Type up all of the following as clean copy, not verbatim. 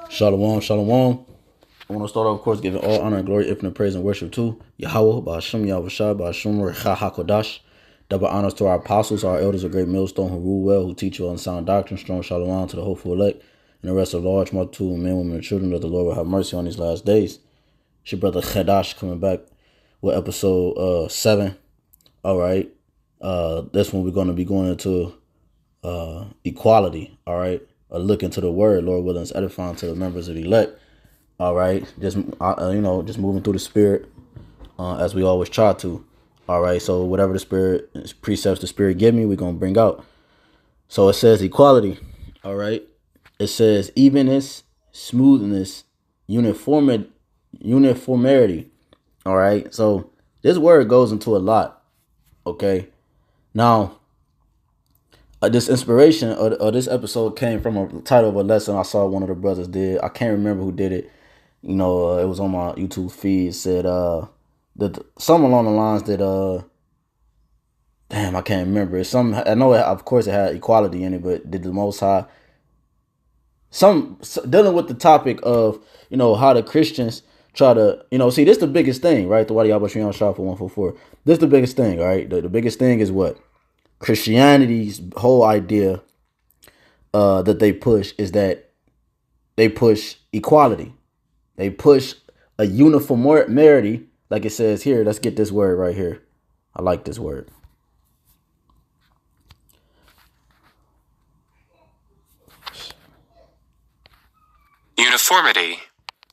Shalom, shalom. I want to start off, of course, giving all honor and glory, infinite praise and worship to YAHAWAH, BAHASHAM, YAHAWASHI, BAHASHAM, HAQADASH. Double honors to our apostles, our elders, a great millstone who rule well, who teach you on sound doctrine. Strong shalom to the hopeful elect and the rest of the large multitude of men, women, and children, that the Lord will have mercy on these last days. It's your brother HAQADASH coming back with episode 7. All right. This one we're going to be going into equality. All right. A look into the word, Lord willing, is edifying to the members of the elect. All right. Just, just moving through the spirit as we always try to. All right. So whatever the spirit precepts the spirit give me, we're going to bring out. So it says equality. All right. It says evenness, smoothness, uniformity. All right. So this word goes into a lot. Okay. Now, this inspiration or this episode came from a title of a lesson I saw one of the brothers did. I can't remember who did it. You know, it was on my YouTube feed. It said that something along the lines that damn, I can't remember. It's some, I know of course it had equality in it, but did the Most High dealing with the topic of, you know, how the Christians try to, you know, see, this is the biggest thing, right? The YAHAWASHI shot for 144. This is the biggest thing, right? The biggest thing is what? Christianity's whole idea that they push is that they push equality. They push a uniformity, like it says here. Let's get this word right here. I like this word. Uniformity.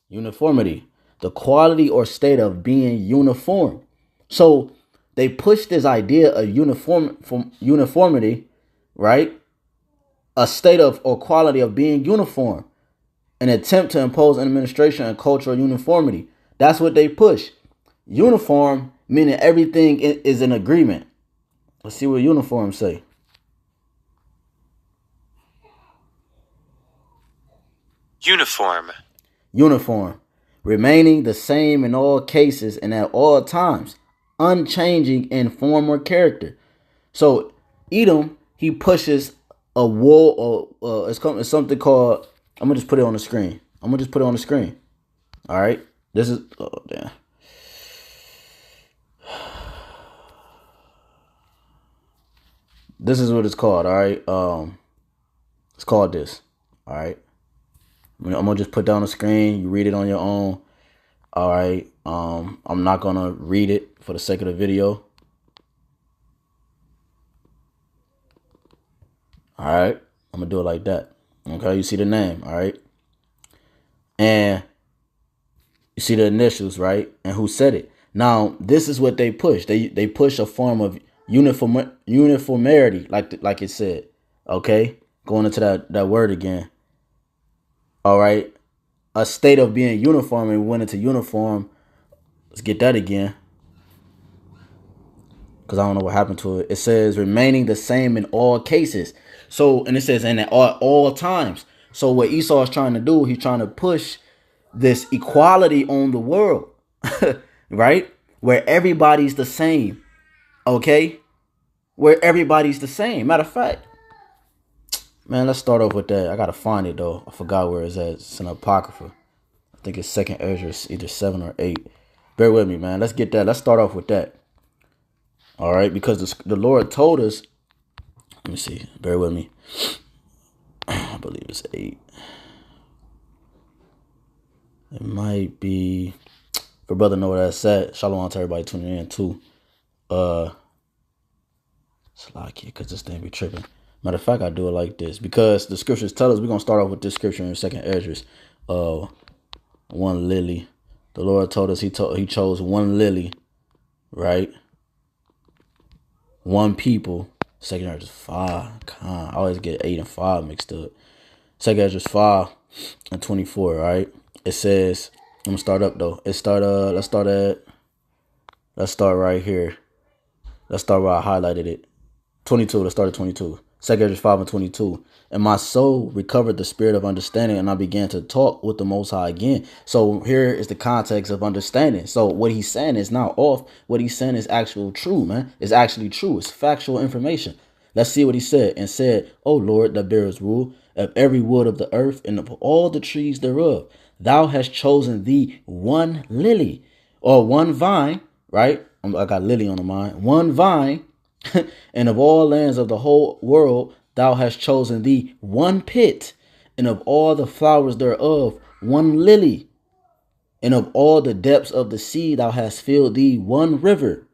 Uniformity. The quality or state of being uniform. So they push this idea of uniformity, right? A state of or quality of being uniform. An attempt to impose an administration and cultural uniformity. That's what they push. Uniform, meaning everything is in agreement. Let's see what uniform say. Uniform. Uniform. Remaining the same in all cases and at all times. Unchanging in form or character. So Edom, he pushes a wool, or it's something called, I'm gonna just put it on the screen. All right, this is, oh damn. This is what it's called. All right, it's called this. All right, I'm gonna just put down the screen. You read it on your own. All right, I'm not gonna read it for the sake of the video. All right, I'm gonna do it like that. Okay, you see the name, all right, and you see the initials, right, and who said it. Now, this is what they push. They push a form of uniformity, like it said. Okay, going into that word again. All right, a state of being uniform, and we went into uniform. Let's get that again, because I don't know what happened to it. It says remaining the same in all cases. So, and it says and at all times. So what Esau is trying to do, he's trying to push this equality on the world, right? Where everybody's the same, okay? Where everybody's the same. Matter of fact, man, let's start off with that. I got to find it, though. I forgot where it's at. It's in Apocrypha. I think it's 2nd Ezra, either 7 or 8. Bear with me, man. Let's get that. Let's start off with that. All right, because the Lord told us, let me see. Bear with me. I believe it's 8. It might be, for brother know where that's at. Shalom to everybody tuning in too. Slack here, because this thing be tripping. Matter of fact, I do it like this because the scriptures tell us we're gonna start off with this scripture in 2nd Ezra. One lily. The Lord told us he chose one lily, right? One people. 2nd Ezra 5. I always get 8 and 5 mixed up. 2nd Ezra 5 and 24, right? It says, I'm gonna start up though. Let's start right here. Let's start where I highlighted it. 22. Let's start at 22. 2 5 and 22. And my soul recovered the spirit of understanding, and I began to talk with the Most High again. So here is the context of understanding. So what he's saying is not off. What he's saying is actual true, man. It's actually true. It's factual information. Let's see what he said. And said, O Lord, that bearest rule of every wood of the earth and of all the trees thereof, thou hast chosen thee one lily or one vine, right? I got lily on the mind. One vine, and of all lands of the whole world, thou hast chosen thee one pit, and of all the flowers thereof, one lily, and of all the depths of the sea, thou hast filled thee one river,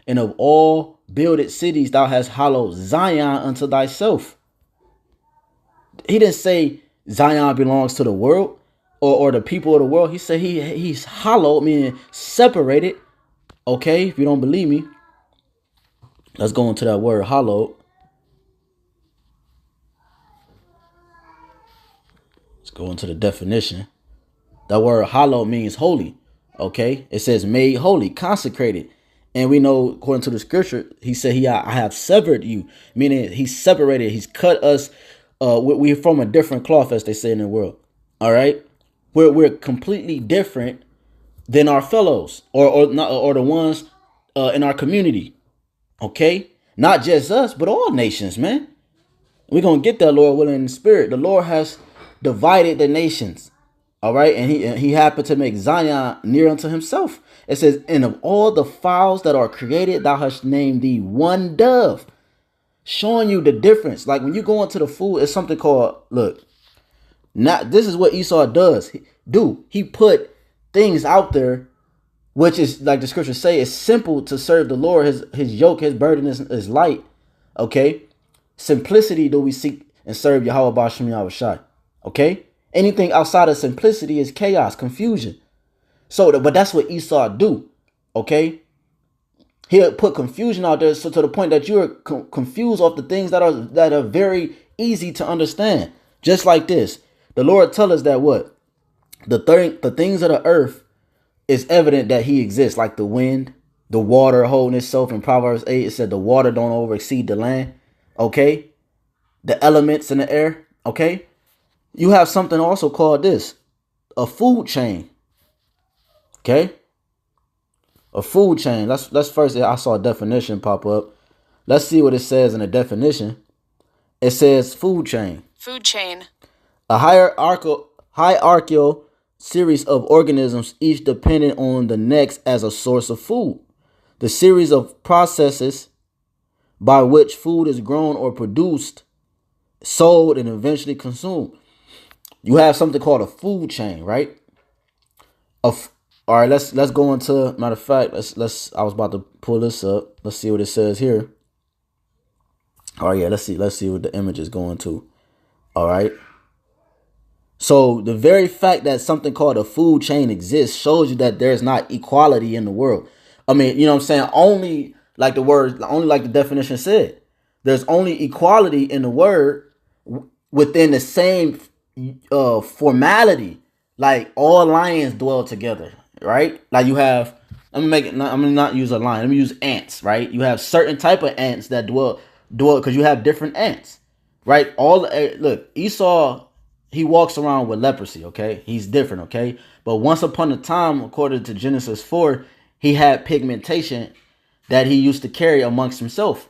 and of all builded cities, thou hast hallowed Zion unto thyself. He didn't say Zion belongs to the world or the people of the world. He said he's hallowed, meaning separated. Okay, if you don't believe me, let's go into that word hallowed. Let's go into the definition. That word hallowed means holy. Okay, it says made holy, consecrated. And we know, according to the scripture, he said, I have severed you, meaning he's separated. He's cut us. We're from a different cloth, as they say in the world. All right, we're completely different than our fellows or the ones in our community. Okay, not just us, but all nations, man. We're gonna get that, Lord willing, in the spirit. The Lord has divided the nations. All right, and he happened to make Zion near unto himself. It says, and of all the fowls that are created, thou hast named thee one dove. Showing you the difference. Like when you go into the food, it's something called, look, not this is what Esau does. He put things out there, which is like the scriptures say, it's simple to serve the Lord. His yoke, his burden is light. Okay. Simplicity do we seek and serve Yahawah BAHASHAM YAHAWASHI. Okay. Anything outside of simplicity is chaos, confusion. So, but that's what Esau do. Okay. He'll put confusion out there, so to the point that you're confused off the things that are very easy to understand. Just like this, the Lord tell us that what the things of the earth is evident that he exists, like the wind, the water holding itself. In Proverbs 8, it said the water don't over exceed the land. Okay, the elements in the air. Okay, you have something also called this a food chain. Okay. A food chain. Let's first, I saw a definition pop up. Let's see what it says in the definition. It says food chain. Food chain. A hierarchical series of organisms, each dependent on the next as a source of food. The series of processes by which food is grown or produced, sold, and eventually consumed. You have something called a food chain, right? All right, let's go into, matter of fact, let's I was about to pull this up. Let's see what it says here. All right, yeah, let's see what the image is going to. All right. So the very fact that something called a food chain exists shows you that there's not equality in the world. I mean, you know what I'm saying? Only like the definition said. There's only equality in the word within the same formality. Like all lions dwell together. Right? Like you have, I'm gonna not use a lion. Let me use ants, right? You have certain type of ants that dwell because you have different ants, right? Look, Esau, he walks around with leprosy, okay? He's different, okay? But once upon a time, according to Genesis 4, he had pigmentation that he used to carry amongst himself.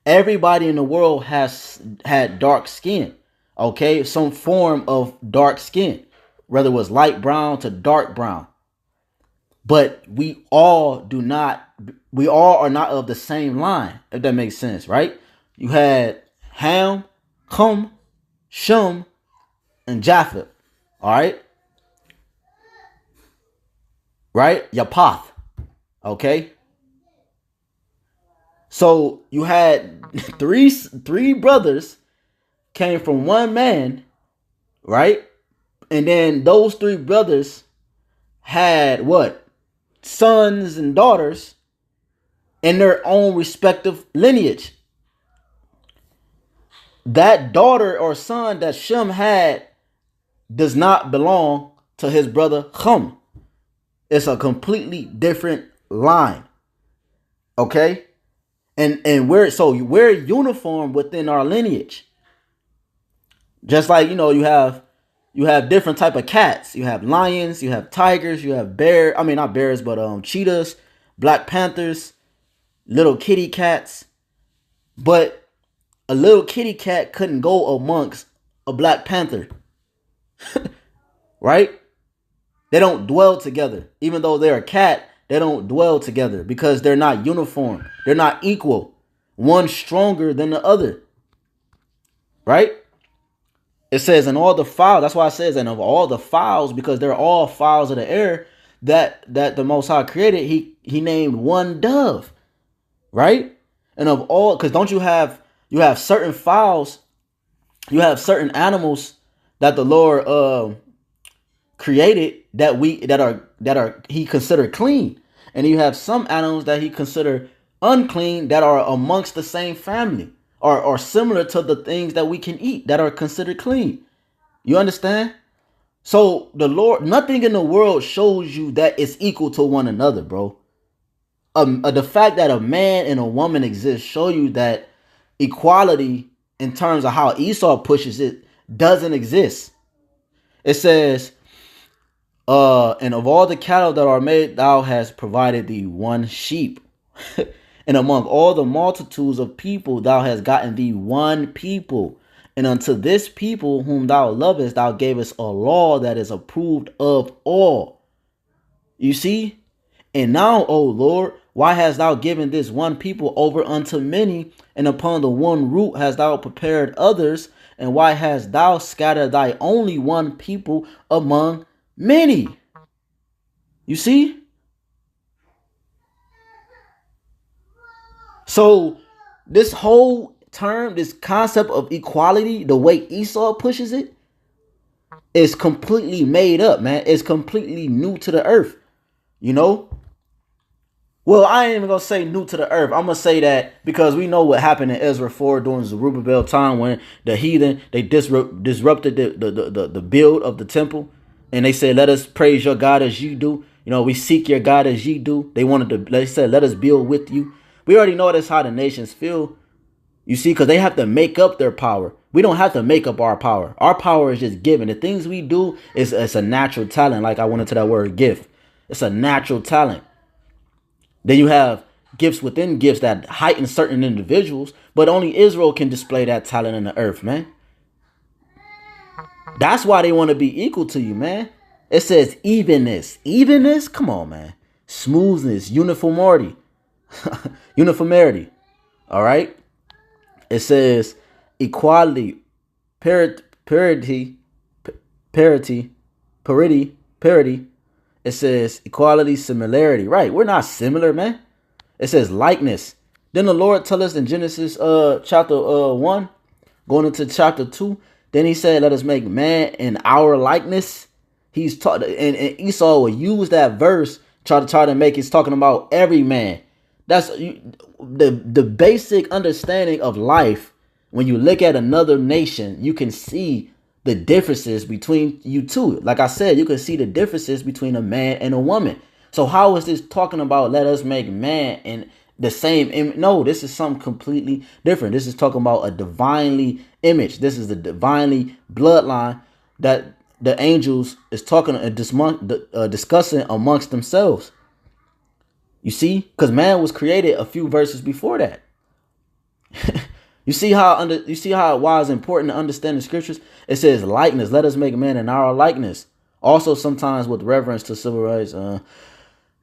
Everybody in the world had dark skin, okay? Some form of dark skin, whether it was light brown to dark brown. But we all are not of the same line, if that makes sense, right? You had Ham, Cum, Shem, and Japheth, all right? Right? Yapath, okay? So you had three brothers came from one man, right? And then those three brothers had what? Sons and daughters in their own respective lineage. That daughter or son that Shem had does not belong to his brother Ham. It's a completely different line. Okay? And we're uniform within our lineage. Just like, you know, you have different type of cats. You have lions, you have tigers, you have bear. I mean, not bears, but cheetahs, black panthers, little kitty cats. But a little kitty cat couldn't go amongst a black panther, right? They don't dwell together. Even though they're a cat, they don't dwell together because they're not uniform. They're not equal. One's stronger than the other, right? It says, and all the fowls, that's why it says, and of all the fowls, because they're all fowls of the air that the Most High created, he named one dove, right? And of all, because don't you have certain fowls, you have certain animals that the Lord created that are he considered clean, and you have some animals that he considered unclean that are amongst the same family or similar to the things that we can eat that are considered clean. You understand? So the Lord, nothing in the world shows you that it's equal to one another, bro. The fact that a man and a woman exist show you that equality in terms of how Esau pushes it doesn't exist. It says, and of all the cattle that are made, thou hast provided thee one sheep. And among all the multitudes of people, thou hast gotten thee one people. And unto this people whom thou lovest, thou gavest a law that is approved of all. You see? And now, O Lord, why hast thou given this one people over unto many, and upon the one root hast thou prepared others? And why hast thou scattered thy only one people among many? You see? So this whole term, this concept of equality, the way Esau pushes it, is completely made up, man. It's completely new to the earth, you know? Well, I ain't even going to say new to the earth. I'm going to say that because we know what happened in Ezra 4 during Zerubbabel time when the heathen, they disrupted the build of the temple. And they said, let us praise your God as you do. You know, we seek your God as ye do. They said, let us build with you. We already know that's how the nations feel. You see, because they have to make up their power. We don't have to make up our power. Our power is just given. The things we do it's a natural talent. Like I went into that word gift. It's a natural talent. Then you have gifts within gifts that heighten certain individuals, but only Israel can display that talent in the earth, man. That's why they want to be equal to you, man. It says evenness. Evenness? Come on, man. Smoothness, uniformity. Uniformity. All right? It says equality, parity. It says equality, similarity. Right. We're not similar, man. It says likeness. Then the Lord tell us in Genesis chapter 1, going into chapter 2. Then he said, let us make man in our likeness. He's taught, and Esau will use that verse try to make it's talking about every man. That's the basic understanding of life. When you look at another nation, you can see the differences between you two. Like I said, you can see the differences between a man and a woman. So how is this talking about let us make man in the same? No, this is something completely different. This is talking about a divinely image. This is the divinely bloodline that the angels is talking discussing amongst themselves. You see, because man was created a few verses before that. You see how why it's important to understand the scriptures. It says likeness. Let us make man in our likeness. Also, sometimes with reference to civil rights,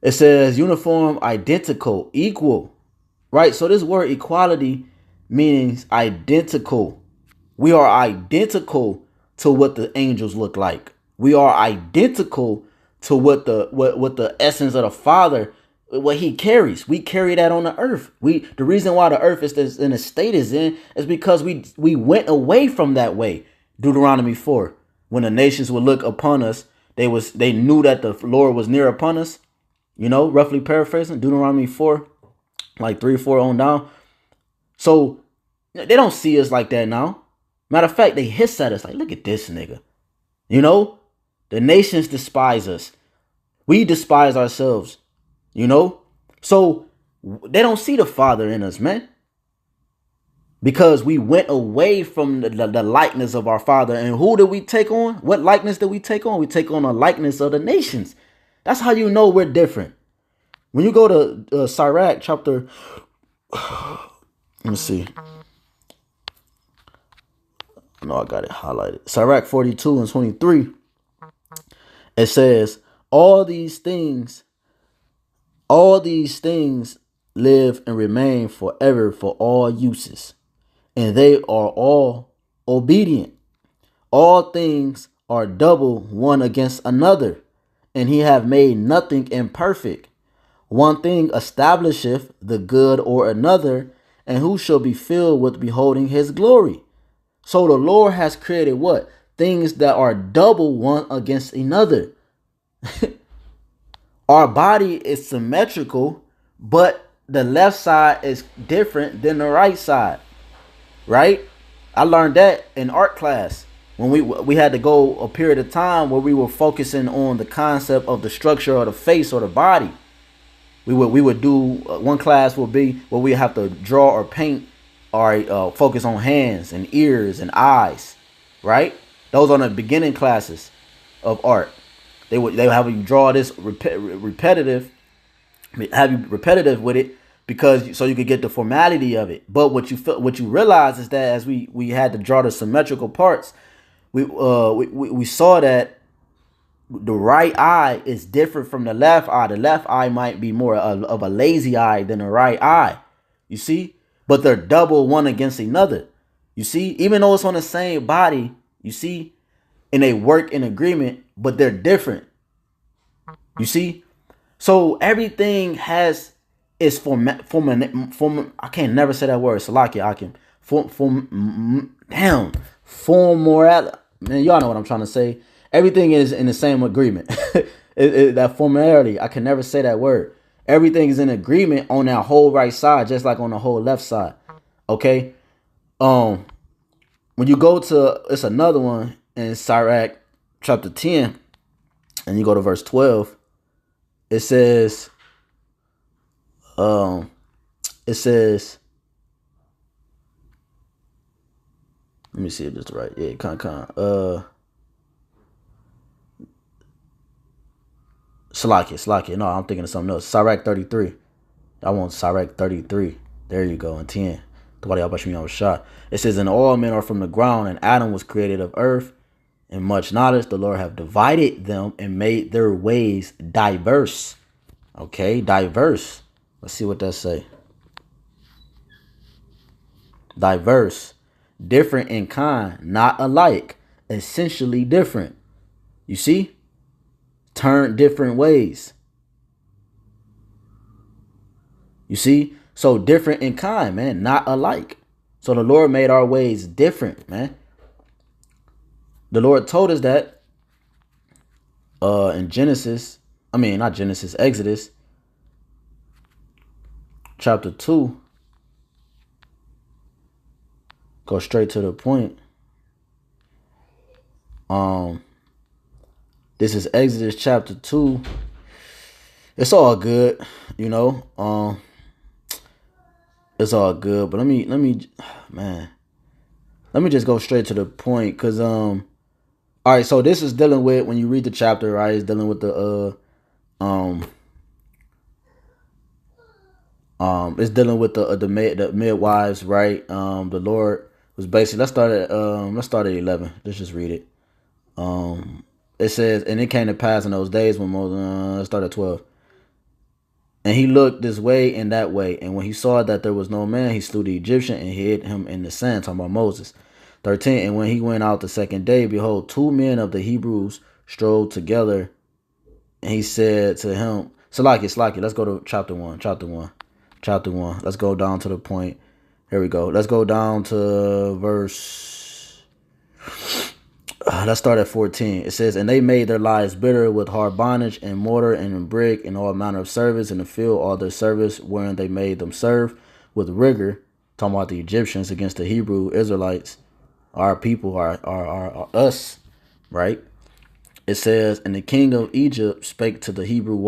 it says uniform, identical, equal. Right. So this word equality means identical. We are identical to what the angels look like. We are identical to what the essence of the Father, what he carries. We carry that on the earth. The reason why the earth is in the state is in is because we went away from that way. Deuteronomy 4. When the nations would look upon us, they knew that the Lord was near upon us. You know, roughly paraphrasing Deuteronomy 4, like 3 or 4 on down. So they don't see us like that now. Matter of fact, they hiss at us like, look at this nigga. You know, the nations despise us. We despise ourselves. You know, so They don't see the Father in us, man. Because we went away from the likeness of our Father. And who did we take on? What likeness did we take on? We take on a likeness of the nations. That's how you know we're different. When you go to Sirach chapter, let me see. No, I got it highlighted. Sirach 42 and 23. It says, all these things live and remain forever for all uses, and they are all obedient. All things are double one against another, and he have made nothing imperfect. One thing establisheth the good or another, and who shall be filled with beholding his glory? So the Lord has created what? Things that are double one against another. Our body is symmetrical, but the left side is different than the right side, right? I learned that in art class when we had to go a period of time where we were focusing on the concept of the structure of the face or the body. We would do one class will be where we have to draw or paint or focus on hands and ears and eyes, right? Those are the beginning classes of art. They would have you draw this repetitive with it because so you could get the formality of it. But what you realize is that as we had to draw the symmetrical parts, we saw that the right eye is different from the left eye. The left eye might be more of a lazy eye than the right eye. You see, but they're double one against another. You see, even though it's on the same body, you see, and they work in agreement, but they're different. You see, so everything is form. I can't never say that word. Salakia, I can form moral. Man, y'all know what I'm trying to say. Everything is in the same agreement. That formality, I can never say that word. Everything is in agreement on that whole right side, just like on the whole left side. Okay. When you go to, it's another one in Sirach chapter 10, and you go to verse 12. It says, let me see if this is right. Yeah, Salakia. No, I'm thinking of something else. Sirach 33. I want Sirach 33. There you go. And 10. It says, and all men are from the ground, and Adam was created of earth. In much knowledge, the Lord have divided them and made their ways diverse. Okay, diverse. Let's see what that say. Diverse. Different in kind, not alike. Essentially different. You see? Turn different ways. You see? So different in kind, man, not alike. So the Lord made our ways different, man. The Lord told us that in Exodus chapter 2. Go straight to the point. This is Exodus chapter 2. It's all good, you know. It's all good, but let me just go straight to the point, cause all right, so this is dealing with, when you read the chapter, right, it's dealing with the it's dealing with the midwives, right? The Lord was basically, let's start at 11. Let's just read it. It says, and it came to pass in those days when Moses, let's start at 12. And he looked this way and that way, and when he saw that there was no man, he slew the Egyptian and hid him in the sand. Talking about Moses. 13. And when he went out the second day, behold, 2 men of the Hebrews strode together, and he said to him, Salaki, let's go to chapter 1. Let's go down to the point. Here we go. Let's go down to verse. Let's start at 14. It says, and they made their lives bitter with hard bondage and mortar and in brick and all manner of service in the field, all their service wherein they made them serve with rigor. Talking about the Egyptians against the Hebrew Israelites, our people, are us, right? It says, and the king of Egypt spake to the Hebrew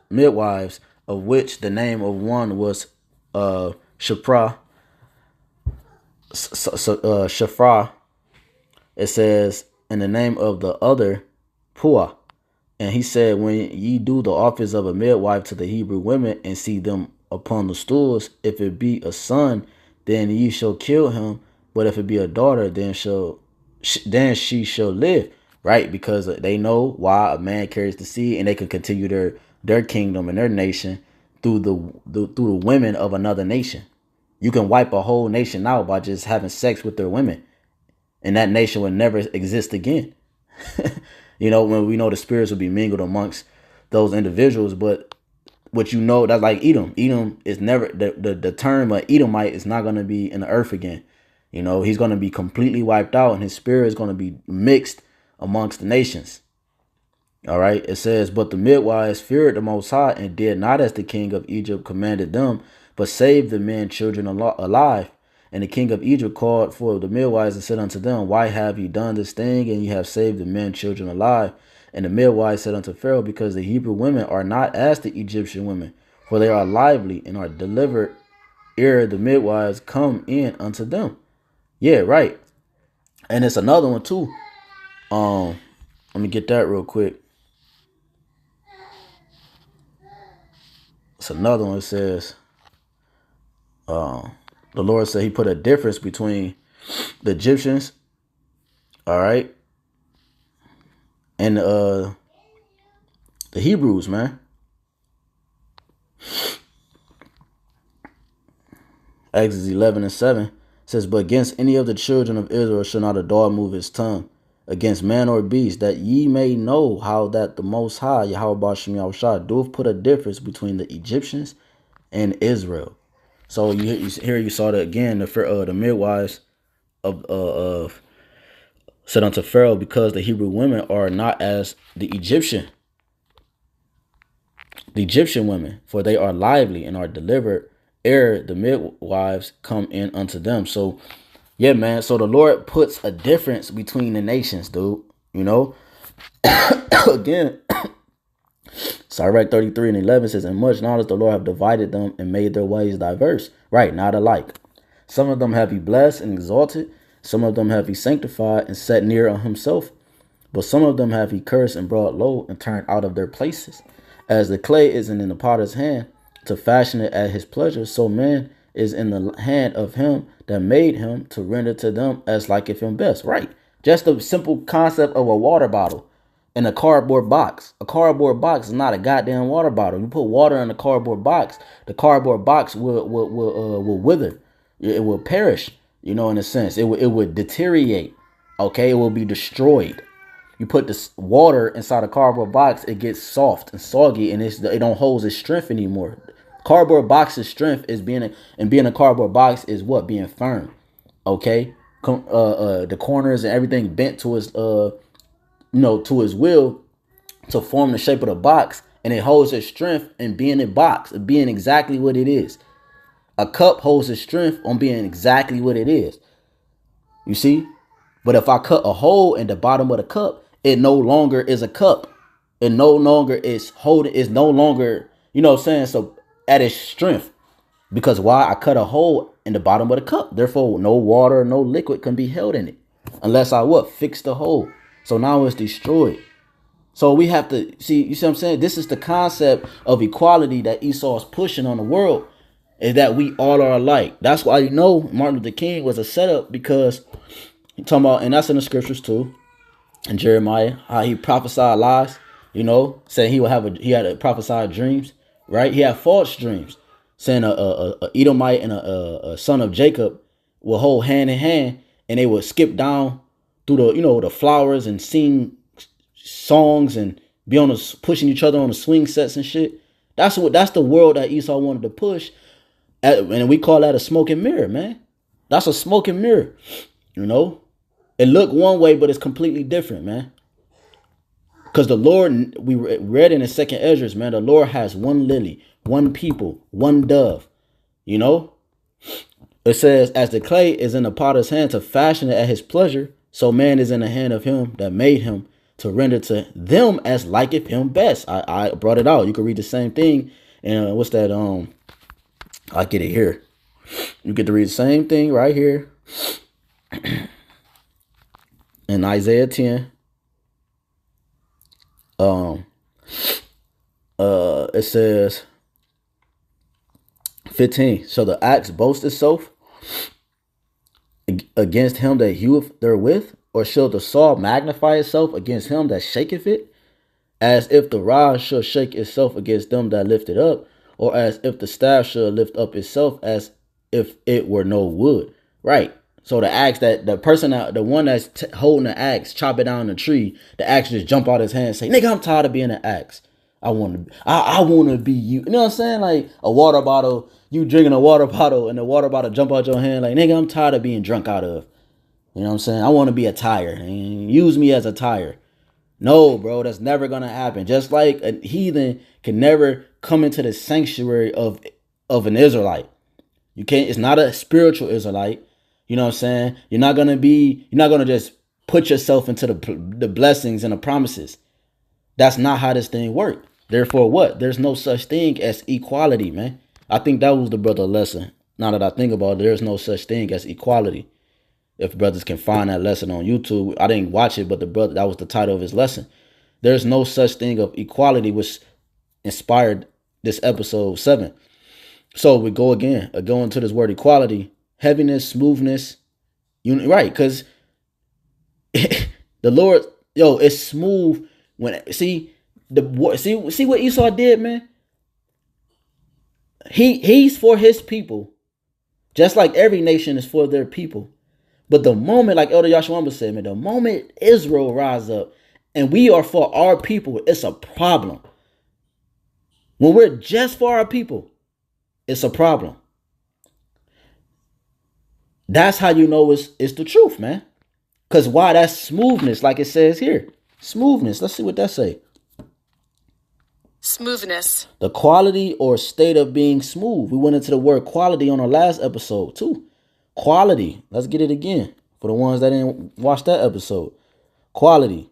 midwives of which the name of one was Shapra. Shafra. It says, in the name of the other, Pua. And he said, when ye do the office of a midwife to the Hebrew women and see them upon the stools, if it be a son, then ye shall kill him. But if it be a daughter, then she shall live. Right? Because they know why a man carries the seed, and they can continue their kingdom and their nation through the women of another nation. You can wipe a whole nation out by just having sex with their women, and that nation will never exist again. You know, when we know the spirits will be mingled amongst those individuals. But what you know, that's like Edom. Edom is never, the term of Edomite is not going to be in the earth again. You know, he's going to be completely wiped out, and his spirit is going to be mixed amongst the nations. All right. It says, but the midwives feared the Most High and did not as the king of Egypt commanded them, but saved the men children alive. And the king of Egypt called for the midwives and said unto them, why have ye done this thing, and ye have saved the men children alive? And the midwives said unto Pharaoh, because the Hebrew women are not as the Egyptian women, for they are lively and are delivered ere the midwives come in unto them. Yeah, right. And it's another one too. Let me get that real quick. It's another one. It says, the Lord said he put a difference between the Egyptians, all right, and the Hebrews, man. Exodus 11:7 says, but against any of the children of Israel shall not a dog move his tongue, against man or beast, that ye may know how that the Most High, YAHWASHI, doth put a difference between the Egyptians and Israel. So here you saw that again, the midwives of said unto Pharaoh, because the Hebrew women are not as the Egyptian women, for they are lively and are delivered ere the midwives come in unto them. So yeah, man. So the Lord puts a difference between the nations, dude. You know, again, Sirach 33:11 says, and much knowledge the Lord have divided them and made their ways diverse. Right, not alike. Some of them have he blessed and exalted. Some of them have he sanctified and set near on himself. But some of them have he cursed and brought low and turned out of their places. As the clay isn't in the potter's hand to fashion it at his pleasure, so man is in the hand of him that made him to render to them as liketh him best. Right. Just the simple concept of a water bottle in a cardboard box. A cardboard box is not a goddamn water bottle. You put water in a cardboard box, the cardboard box will wither. It will perish, you know, in a sense. It would deteriorate. Okay, it will be destroyed. You put this water inside a cardboard box, it gets soft and soggy, and it don't hold its strength anymore. Cardboard box's strength is being a cardboard box is what? Being firm. Okay, the corners and everything bent to its to his will to form the shape of the box, and it holds its strength in being a box, being exactly what it is. A cup holds its strength on being exactly what it is. You see? But if I cut a hole in the bottom of the cup, it no longer is a cup. It no longer is holding, it's no longer, you know what I'm saying? So at its strength. Because why? I cut a hole in the bottom of the cup. Therefore, no water, no liquid can be held in it. Unless I what? Fix the hole. So now it's destroyed. So we have to see, you see what I'm saying? This is the concept of equality that Esau is pushing on the world, is that we all are alike. That's why, you know, Martin Luther King was a setup, because he talking about, and that's in the scriptures too, in Jeremiah, how he prophesied lies, you know, saying he had prophesied dreams, right? He had false dreams, saying a Edomite and a son of Jacob will hold hand in hand, and they would skip down through the flowers and sing songs and be pushing each other on the swing sets and shit. That's the world that Esau wanted to push, and we call that a smoke and mirror, man. That's a smoke and mirror, you know. It looked one way, but it's completely different, man. Because the Lord, we read in the second Esdras, man, the Lord has one lily, one people, one dove, you know. It says, as the clay is in the potter's hand to fashion it at his pleasure, so man is in the hand of him that made him to render to them as liketh him best. I brought it out. You can read the same thing And what's that? I get it here. You get to read the same thing right here in Isaiah 10. It says 15. Shall the axe boast itself against him that heweth therewith? Or shall the saw magnify itself against him that shaketh it? As if the rod should shake itself against them that lift it up, or as if the staff should lift up itself, as if it were no wood. Right. So the axe, that the person, the one that's holding the axe, chop it down the tree, the axe just jump out his hand and say, nigga, I'm tired of being an axe. I want to be you. You know what I'm saying? Like a water bottle, you drinking a water bottle and the water bottle jump out your hand like, nigga, I'm tired of being drunk out of. You know what I'm saying? I want to be a tire and use me as a tire. No, bro, that's never going to happen. Just like a heathen can never come into the sanctuary of an Israelite. You can't, it's not a spiritual Israelite. You know what I'm saying? You're not going to just put yourself into the blessings and the promises. That's not how this thing works. Therefore, what? There's no such thing as equality, man. I think that was the brother lesson. Now that I think about it, there's no such thing as equality. If brothers can find that lesson on YouTube, I didn't watch it, but the brother, that was the title of his lesson. There's no such thing of equality, which inspired this episode 7. So we go again, go into this word equality, heaviness, smoothness, right? Because the Lord, it's smooth when see what Esau did, man. He's for his people, just like every nation is for their people. But the moment, like Elder Yashawamba said, man, the moment Israel rise up and we are for our people, it's a problem. When we're just for our people, it's a problem. That's how you know it's the truth, man. Because why? That's smoothness, like it says here. Smoothness. Let's see what that say. Smoothness. The quality or state of being smooth. We went into the word quality on our last episode too. Quality. Let's get it again for the ones that didn't watch that episode. Quality.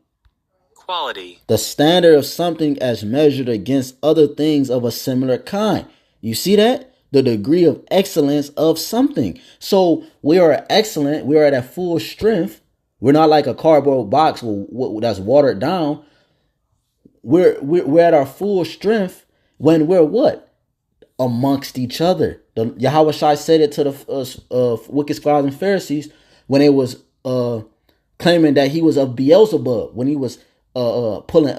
Quality. The standard of something as measured against other things of a similar kind. You see that? The degree of excellence of something. So we are excellent. We are at a full strength. We're not like a cardboard box that's watered down. We're at our full strength when we're what? Amongst each other. The Yahawashi said it to the wicked scribes and Pharisees when it was claiming that he was of Beelzebub, when he was pulling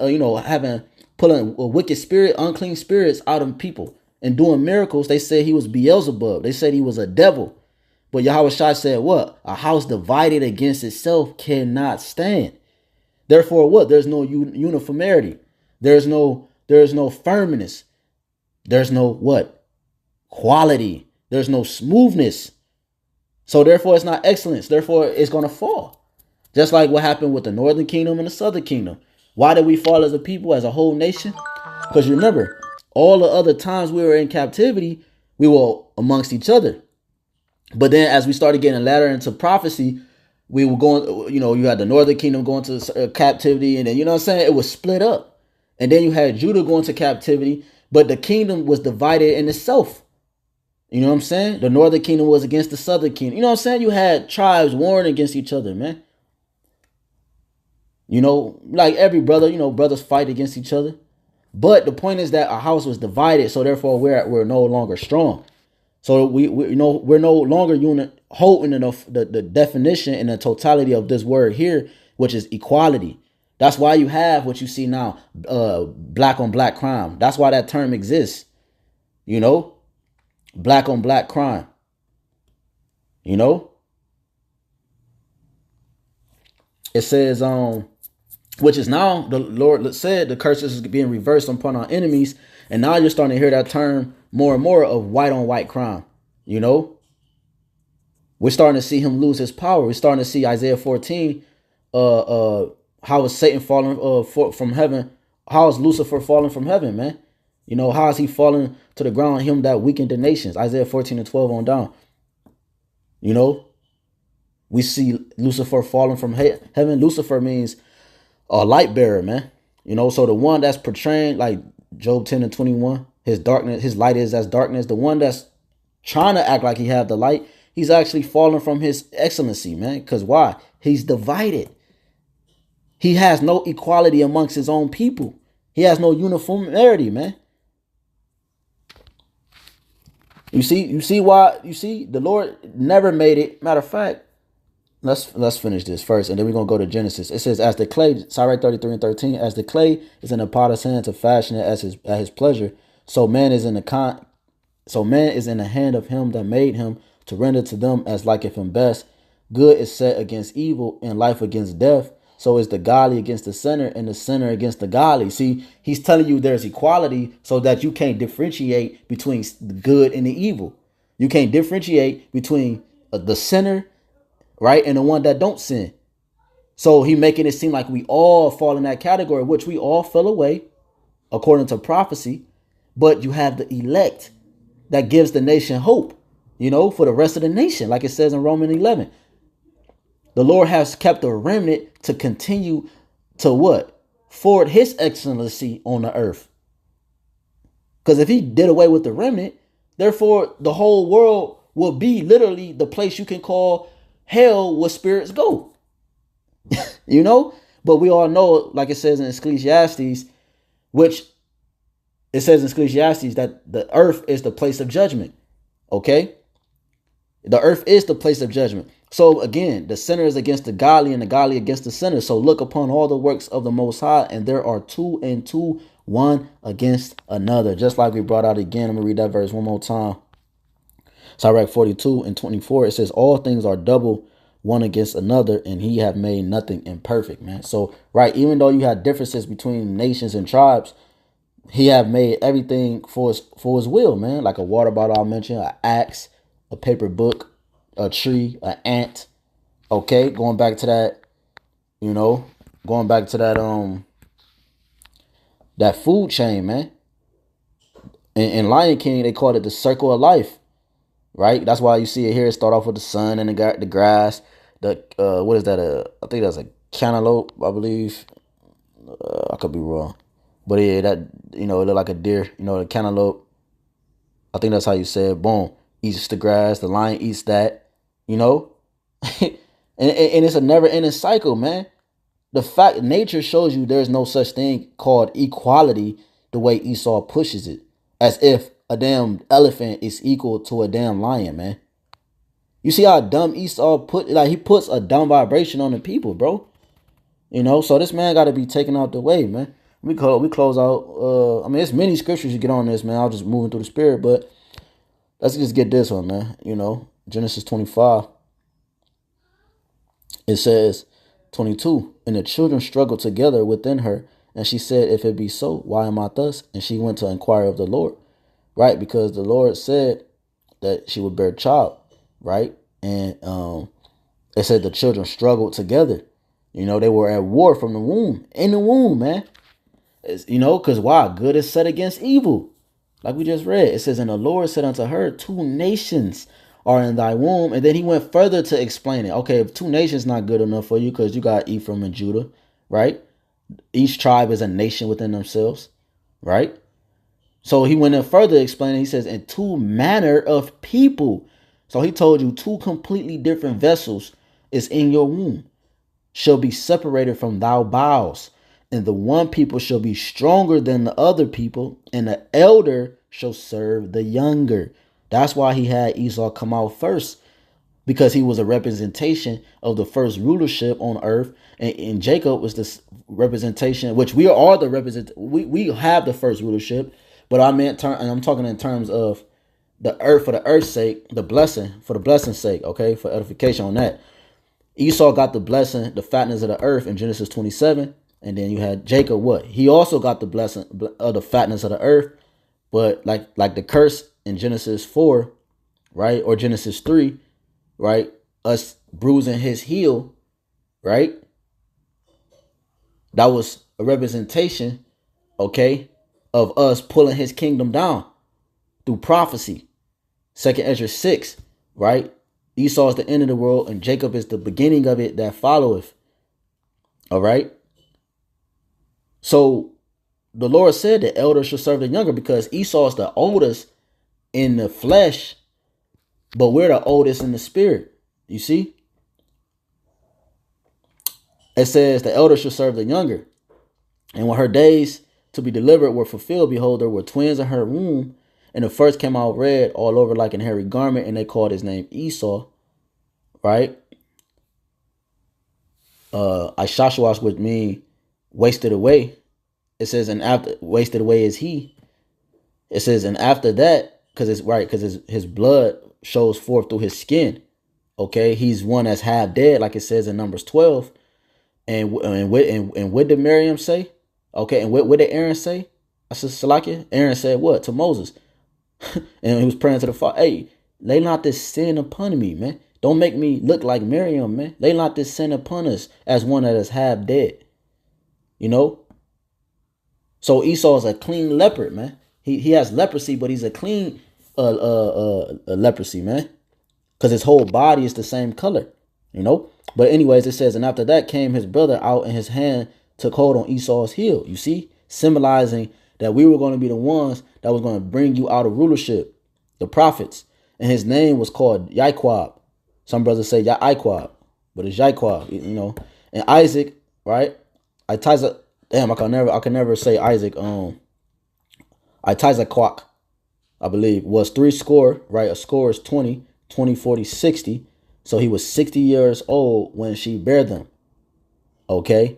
wicked spirit, unclean spirits out of people and doing miracles. They said he was Beelzebub. They said he was a devil. But Yahawashi said what? A house divided against itself cannot stand. Therefore, what? There's no uniformity. There's no firmness. There's no what? Quality. There's no smoothness. So therefore, it's not excellence. Therefore, it's going to fall. Just like what happened with the northern kingdom and the southern kingdom. Why did we fall as a people, as a whole nation? Because remember, all the other times we were in captivity, we were amongst each other. But then as we started getting later into prophecy, we were going, you had the northern kingdom going to captivity. And then, you know what I'm saying? It was split up. And then you had Judah going to captivity. But the kingdom was divided in itself. You know what I'm saying? The northern kingdom was against the southern kingdom. You know what I'm saying? You had tribes warring against each other, man. Like every brother, brothers fight against each other. But the point is that our house was divided. So therefore, we're no longer strong. So we're no longer holding the definition and the totality of this word here, which is equality. That's why you have what you see now, black on black crime. That's why that term exists. Black on black crime. It says, which is now the Lord said the curses is being reversed upon our enemies. And now you're starting to hear that term more and more of white on white crime. We're starting to see him lose his power. We're starting to see Isaiah 14, how is Satan falling from heaven? How is Lucifer falling from heaven, man? How is he falling to the ground? Him that weakened the nations. Isaiah 14:12 on down. We see Lucifer falling from heaven. Lucifer means a light bearer, man. So the one that's portraying, like Job 10:21, His darkness, his light is as darkness. The one that's trying to act like he have the light, he's actually falling from his excellency, man. Because why? He's divided. He has no equality amongst his own people. He has no uniformity, man. You see why? You see, the Lord never made it. Matter of fact, let's finish this first, and then we're gonna go to Genesis. It says, as the clay, Sirach 33 and 13, as the clay is in the potter's hand to fashion it as at his pleasure, so man is in the hand of him that made him to render to them as liketh him best. Good is set against evil, and life against death. So is the godly against the sinner, and the sinner against the godly. See, he's telling you there's equality so that you can't differentiate between the good and the evil. You can't differentiate between the sinner, right, and the one that don't sin. So he making it seem like we all fall in that category, which we all fell away according to prophecy. But you have the elect that gives the nation hope, for the rest of the nation, like it says in Romans 11. The Lord has kept a remnant to continue to what? Forward his excellency on the earth. Because if he did away with the remnant, therefore the whole world will be literally the place you can call hell where spirits go. But we all know, like it says in Ecclesiastes, which it says in Ecclesiastes that the earth is the place of judgment. Okay? The earth is the place of judgment. So again, the sinner is against the godly and the godly against the sinner. So look upon all the works of the Most High, and there are two and two, one against another. Just like we brought out again. I'm going to read that verse one more time. Sirach 42 and 24. It says, all things are double one against another, and he have made nothing imperfect, man. So, right, even though you have differences between nations and tribes, he have made everything for his will, man. Like a water bottle, I'll mention, an axe, a paper book, a tree, an ant. Okay, going back to that, that food chain, man. In Lion King, they called it the circle of life, right? That's why you see it here. Start off with the sun and the grass. What is that? I think that's a cantaloupe, I believe. I could be wrong, but yeah, that it looked like a deer. The cantaloupe. I think that's how you say it. Boom, eats the grass. The lion eats that. and it's a never-ending cycle, man. The fact nature shows you there's no such thing called equality the way Esau pushes it, as if a damn elephant is equal to a damn lion, man. You see how dumb Esau he puts a dumb vibration on the people, bro. So this man got to be taken out the way, man. We close out. There's many scriptures you get on this, man. I'll just moving through the spirit, but let's just get this one, man. Genesis 25. It says 22, and the children struggled together within her, and she said, if it be so, why am I thus? And she went to inquire of the Lord, right? Because the Lord said that she would bear a child, right? And it said the children struggled together. They were at war from the womb, in the womb, man. Because why? Good is set against evil. Like we just read, it says, and the Lord said unto her, two nations are in thy womb. And then he went further to explain it. Okay, if two nations not good enough for you, because you got Ephraim and Judah, right? Each tribe is a nation within themselves, right? So he went in further explaining. He says, and two manner of people. So he told you two completely different vessels is in your womb, shall be separated from thy bowels. And the one people shall be stronger than the other people, and the elder shall serve the younger. That's why he had Esau come out first, because he was a representation of the first rulership on earth. And Jacob was this representation, which we are the represent. We have the first rulership, but and I'm talking in terms of the earth for the earth's sake, the blessing for the blessing's sake. Okay, for edification on that. Esau got the blessing, the fatness of the earth in Genesis 27. And then you had Jacob, what? He also got the blessing of the fatness of the earth. But like the curse in Genesis 4, right? Or Genesis 3, right? Us bruising his heel, right? That was a representation, okay, of us pulling his kingdom down through prophecy. 2nd Ezra 6, right? Esau is the end of the world, and Jacob is the beginning of it that followeth. All right. So the Lord said the elder should serve the younger because Esau is the oldest in the flesh, but we're the oldest in the spirit. You see? It says the elder should serve the younger. And when her days to be delivered were fulfilled, behold, there were twins in her womb. And the first came out red all over like an hairy garment, and they called his name Esau. Right? Ishashuash would mean wasted away. It says, and after wasted away is he. It says, and after that, because it's right, because his blood shows forth through his skin. Okay, he's one that's half dead, like it says in Numbers 12. And what did Miriam say? Okay, and what did Aaron say? I said, Salakia. Aaron said what to Moses? And he was praying to the Father. Hey, lay not this sin upon me, man. Don't make me look like Miriam, man. Lay not this sin upon us as one that is half dead. You know? So Esau is a clean leopard, man. He has leprosy, but he's a clean leprosy, man. Because his whole body is the same color, you know? But anyways, it says, and after that came his brother out, and his hand took hold on Esau's heel, you see? Symbolizing that we were going to be the ones that was going to bring you out of rulership, the prophets. And his name was called Yaquab. Some brothers say Yaquab, but it's Yaquab, you know. And Isaac, right? I can never say Isaac. Itaizaquak, I believe, was 80, right? A score is 20, 40, 60. So he was 60 years old when she bare them. Okay.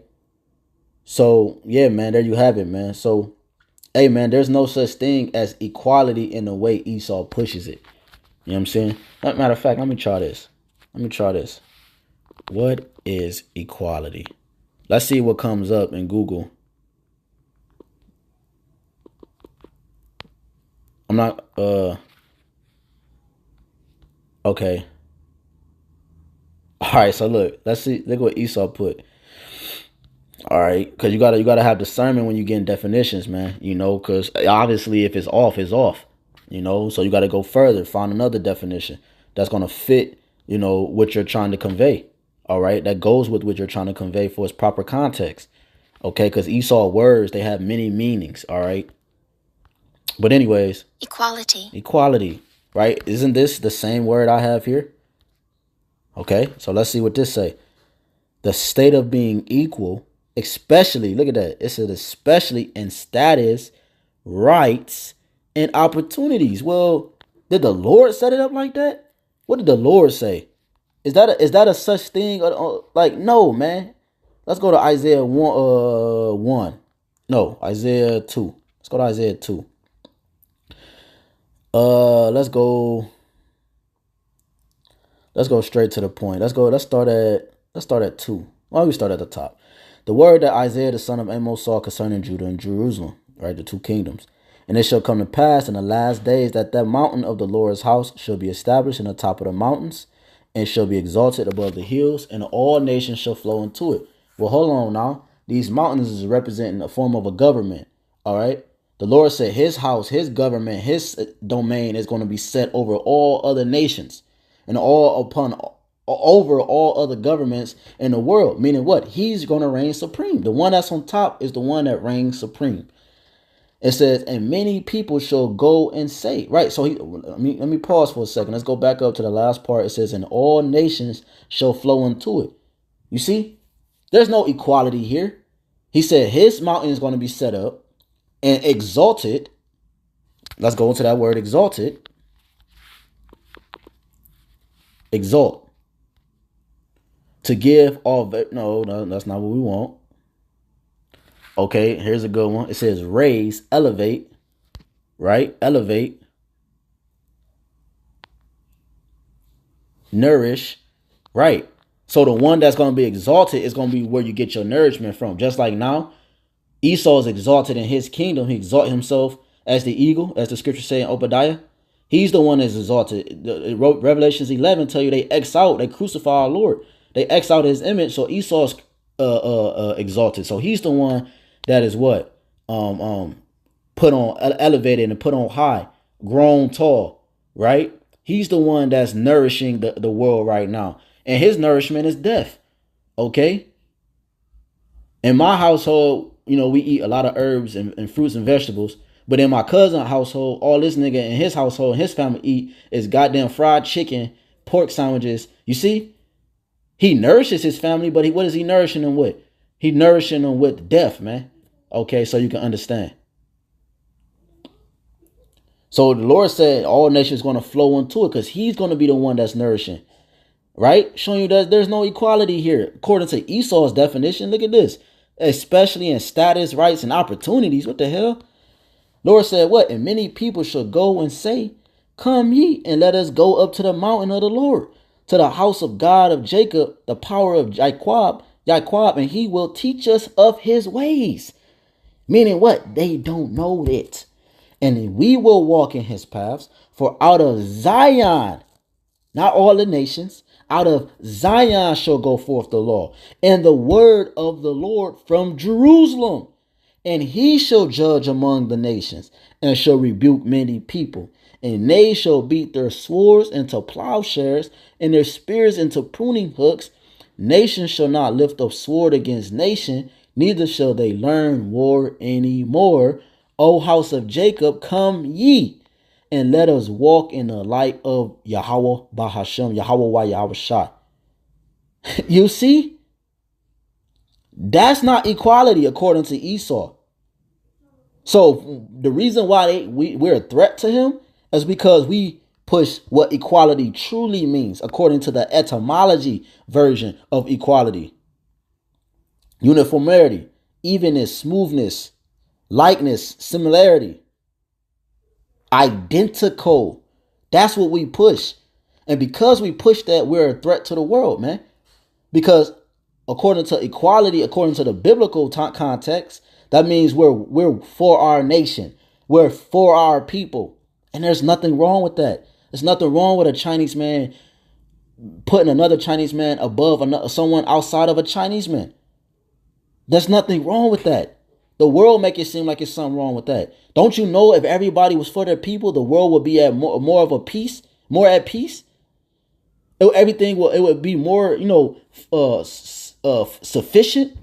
So yeah, man, there you have it, man. So, hey, man, there's no such thing as equality in the way Esau pushes it. You know what I'm saying? Matter of fact, let me try this. What is equality? Let's see what comes up in Google. I'm not, okay. All right, so look, let's see. Look what Esau put. All right, because you gotta have discernment when you get in definitions, man. You know, because obviously if it's off, it's off. You know, so you got to go further, find another definition that's gonna fit. You know what you're trying to convey. All right, that goes with what you're trying to convey for its proper context. Okay, because Esau words, they have many meanings. All right, but anyways, equality, right? Isn't this the same word I have here? Okay, so let's see what this say. The state of being equal, especially, look at that. It says especially in status, rights, and opportunities. Well, did the Lord set it up like that? What did the Lord say? Is that a such thing? Like, no, man. Let's go to Isaiah 1. No, Isaiah 2. Let's go to Isaiah 2. Let's go straight to the point. Let's start at 2. Why don't we start at the top? The word that Isaiah the son of Amos saw concerning Judah and Jerusalem, right, the two kingdoms. And it shall come to pass in the last days that mountain of the Lord's house shall be established in the top of the mountains, and shall be exalted above the hills, and all nations shall flow into it. Well, hold on now. These mountains is representing a form of a government, all right? The Lord said his house, his government, his domain is going to be set over all other nations and over all other governments in the world. Meaning what? He's going to reign supreme. The one that's on top is the one that reigns supreme. It says, and many people shall go and say, right? So let me pause for a second. Let's go back up to the last part. It says, and all nations shall flow into it. You see, there's no equality here. He said his mountain is going to be set up and exalted. Let's go into that word exalted. Exalt. To give all, no, that's not what we want. Okay, here's a good one. It says raise, elevate, right? Elevate, nourish, right? So the one that's going to be exalted is going to be where you get your nourishment from. Just like now, Esau is exalted in his kingdom. He exalted himself as the eagle, as the scriptures say in Obadiah. He's the one that's exalted. Revelations 11 tell you they crucify our Lord. They X out his image. So Esau's exalted. So he's the one that is what? Put on, elevated and put on high, grown tall, right? He's the one that's nourishing the world right now. And his nourishment is death. Okay? In my household, we eat a lot of herbs and fruits and vegetables. But in my cousin's household, all this nigga in his household and his family eat is goddamn fried chicken, pork sandwiches. You see? He nourishes his family, but what is he nourishing them with? He nourishing them with death, man. Okay, so you can understand. So the Lord said all nations going to flow into it because he's going to be the one that's nourishing. Right? Showing you that there's no equality here. According to Esau's definition, look at this. Especially in status, rights, and opportunities. What the hell? Lord said what? And many people shall go and say, come ye, and let us go up to the mountain of the Lord, to the house of God of Jacob, the power of Jacob, and he will teach us of his ways. Meaning what? They don't know it. And we will walk in his paths, for out of Zion, not all the nations, out of Zion shall go forth the law, and the word of the Lord from Jerusalem. And he shall judge among the nations, and shall rebuke many people. And they shall beat their swords into plowshares, and their spears into pruning hooks. Nation shall not lift up sword against nation, neither shall they learn war any more. O house of Jacob, come ye, and let us walk in the light of Yahawah, BAHASHAM, YAHAWAH, YAHAWASHI. You see? That's not equality according to Esau. So the reason why we're a threat to him is because we push what equality truly means according to the etymology version of equality. Uniformity, evenness, smoothness, likeness, similarity, identical. That's what we push. And because we push that, we're a threat to the world, man. Because according to equality, according to the biblical context, that means we're for our nation. We're for our people. And there's nothing wrong with that. There's nothing wrong with a Chinese man putting another Chinese man above someone outside of a Chinese man. There's nothing wrong with that. The world make it seem like it's something wrong with that. Don't you know if everybody was for their people, the world would be at more of a peace, more at peace? It would be more, sufficient.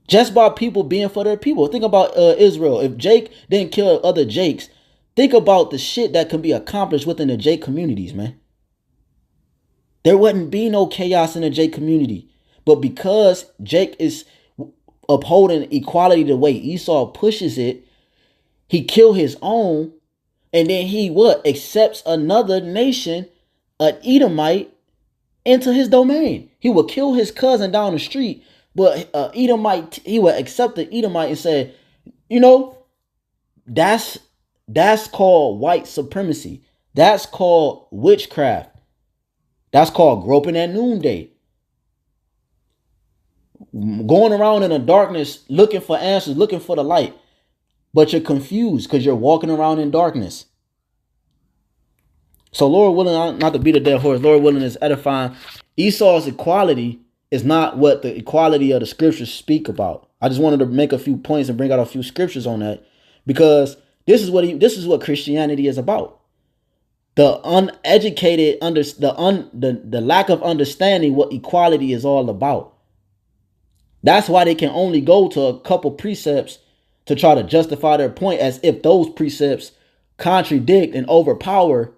Just by people being for their people. Think about Israel. If Jake didn't kill other Jakes, think about the shit that can be accomplished within the Jake communities, man. There wouldn't be no chaos in the Jake community. But because Jake is upholding equality the way Esau pushes it, he killed his own, and then he accepts another nation, an Edomite, into his domain. He will kill his cousin down the street, but Edomite, he would accept the Edomite and say, that's called white supremacy. That's called witchcraft. That's called groping at noonday. Going around in the darkness, looking for answers, looking for the light. But you're confused because you're walking around in darkness. So Lord willing, not to beat a dead horse, Lord willing is edifying. Esau's equality is not what the equality of the scriptures speak about. I just wanted to make a few points and bring out a few scriptures on that, because this is what Christianity is about. The uneducated, the lack of understanding what equality is all about. That's why they can only go to a couple precepts to try to justify their point, as if those precepts contradict and overpower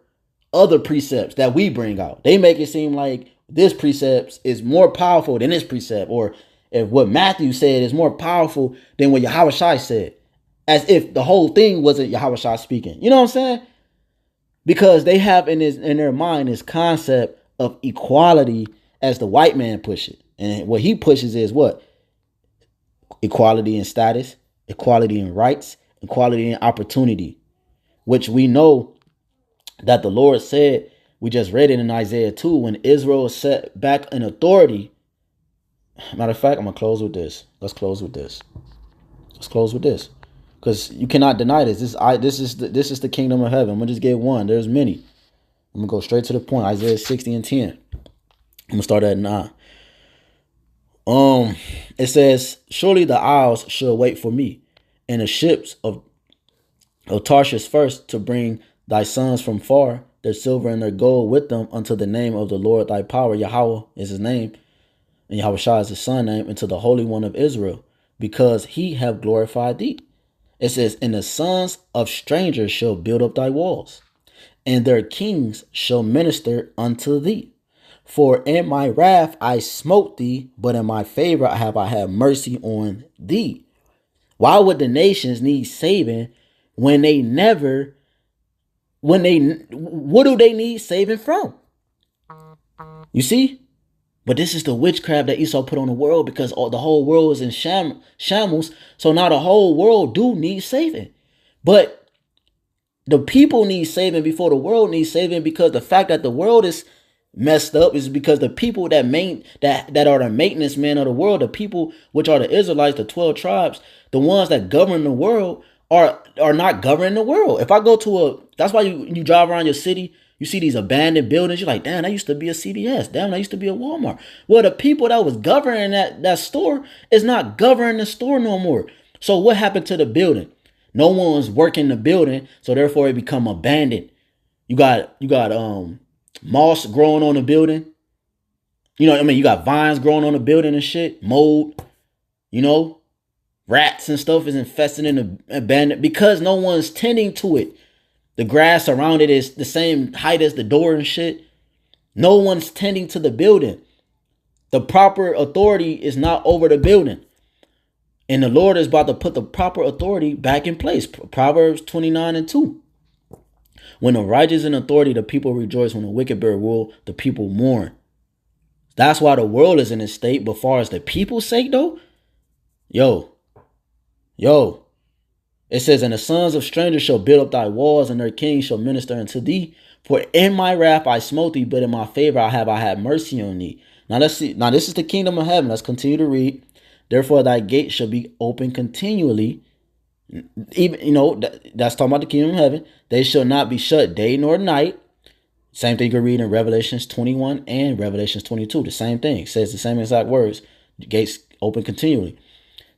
other precepts that we bring out. They make it seem like this precept is more powerful than this precept, or if what Matthew said is more powerful than what Yahawashi said, as if the whole thing wasn't Yahawashi speaking. You know what I'm saying? Because they have in their mind this concept of equality as the white man pushes it. And what he pushes is what? Equality in status, equality in rights, equality in opportunity, which we know that the Lord said, we just read it in Isaiah 2, when Israel is set back in authority. Matter of fact, I'm going to close with this. Let's close with this. Because you cannot deny this. This is the kingdom of heaven. I'm going to just get one. There's many. I'm going to go straight to the point. Isaiah 60 and 10. I'm going to start at 9. It says, surely the isles shall wait for me, and the ships of Tarshish first, to bring thy sons from far, their silver and their gold with them, unto the name of the Lord thy power. Yahweh is his name. and Yahawashi is his son name, into the Holy One of Israel, because he have glorified thee. It says, and the sons of strangers shall build up thy walls, and their kings shall minister unto thee. For in my wrath I smote thee, but in my favor have I had mercy on thee. Why would the nations need saving when they never, what do they need saving from? You see? But this is the witchcraft that Esau put on the world, because the whole world is in shambles. So now the whole world do need saving. But the people need saving before the world needs saving, because the fact that the world is messed up is because the people that are the maintenance men of the world, the people which are the Israelites, the 12 tribes, the ones that govern the world are not governing the world. If I go to that's why you drive around your city, you see these abandoned buildings, you're like, damn, that used to be a CVS. Damn, that used to be a Walmart. Well, the people that was governing that store is not governing the store no more. So what happened to the building? No one's working the building, so therefore it become abandoned. You got moss growing on the building. You know what I mean? You got vines growing on the building and shit. Mold. You know? Rats and stuff is infesting in the abandoned because no one's tending to it. The grass around it is the same height as the door and shit. No one's tending to the building. The proper authority is not over the building. And the Lord is about to put the proper authority back in place. Proverbs 29:2. When the righteous in authority, the people rejoice. When the wicked bear rule, the people mourn. That's why the world is in a state. But far as the people's sake, though, yo, it says, and the sons of strangers shall build up thy walls, and their kings shall minister unto thee. For in my wrath I smote thee, but in my favor I had mercy on thee. Now let's see. Now this is the kingdom of heaven. Let's continue to read. Therefore thy gate shall be open continually. Even that's talking about the kingdom of heaven. They shall not be shut day nor night. Same thing you can read in Revelations 21 and Revelations 22. The same thing. It says the same exact words. The gates open continually.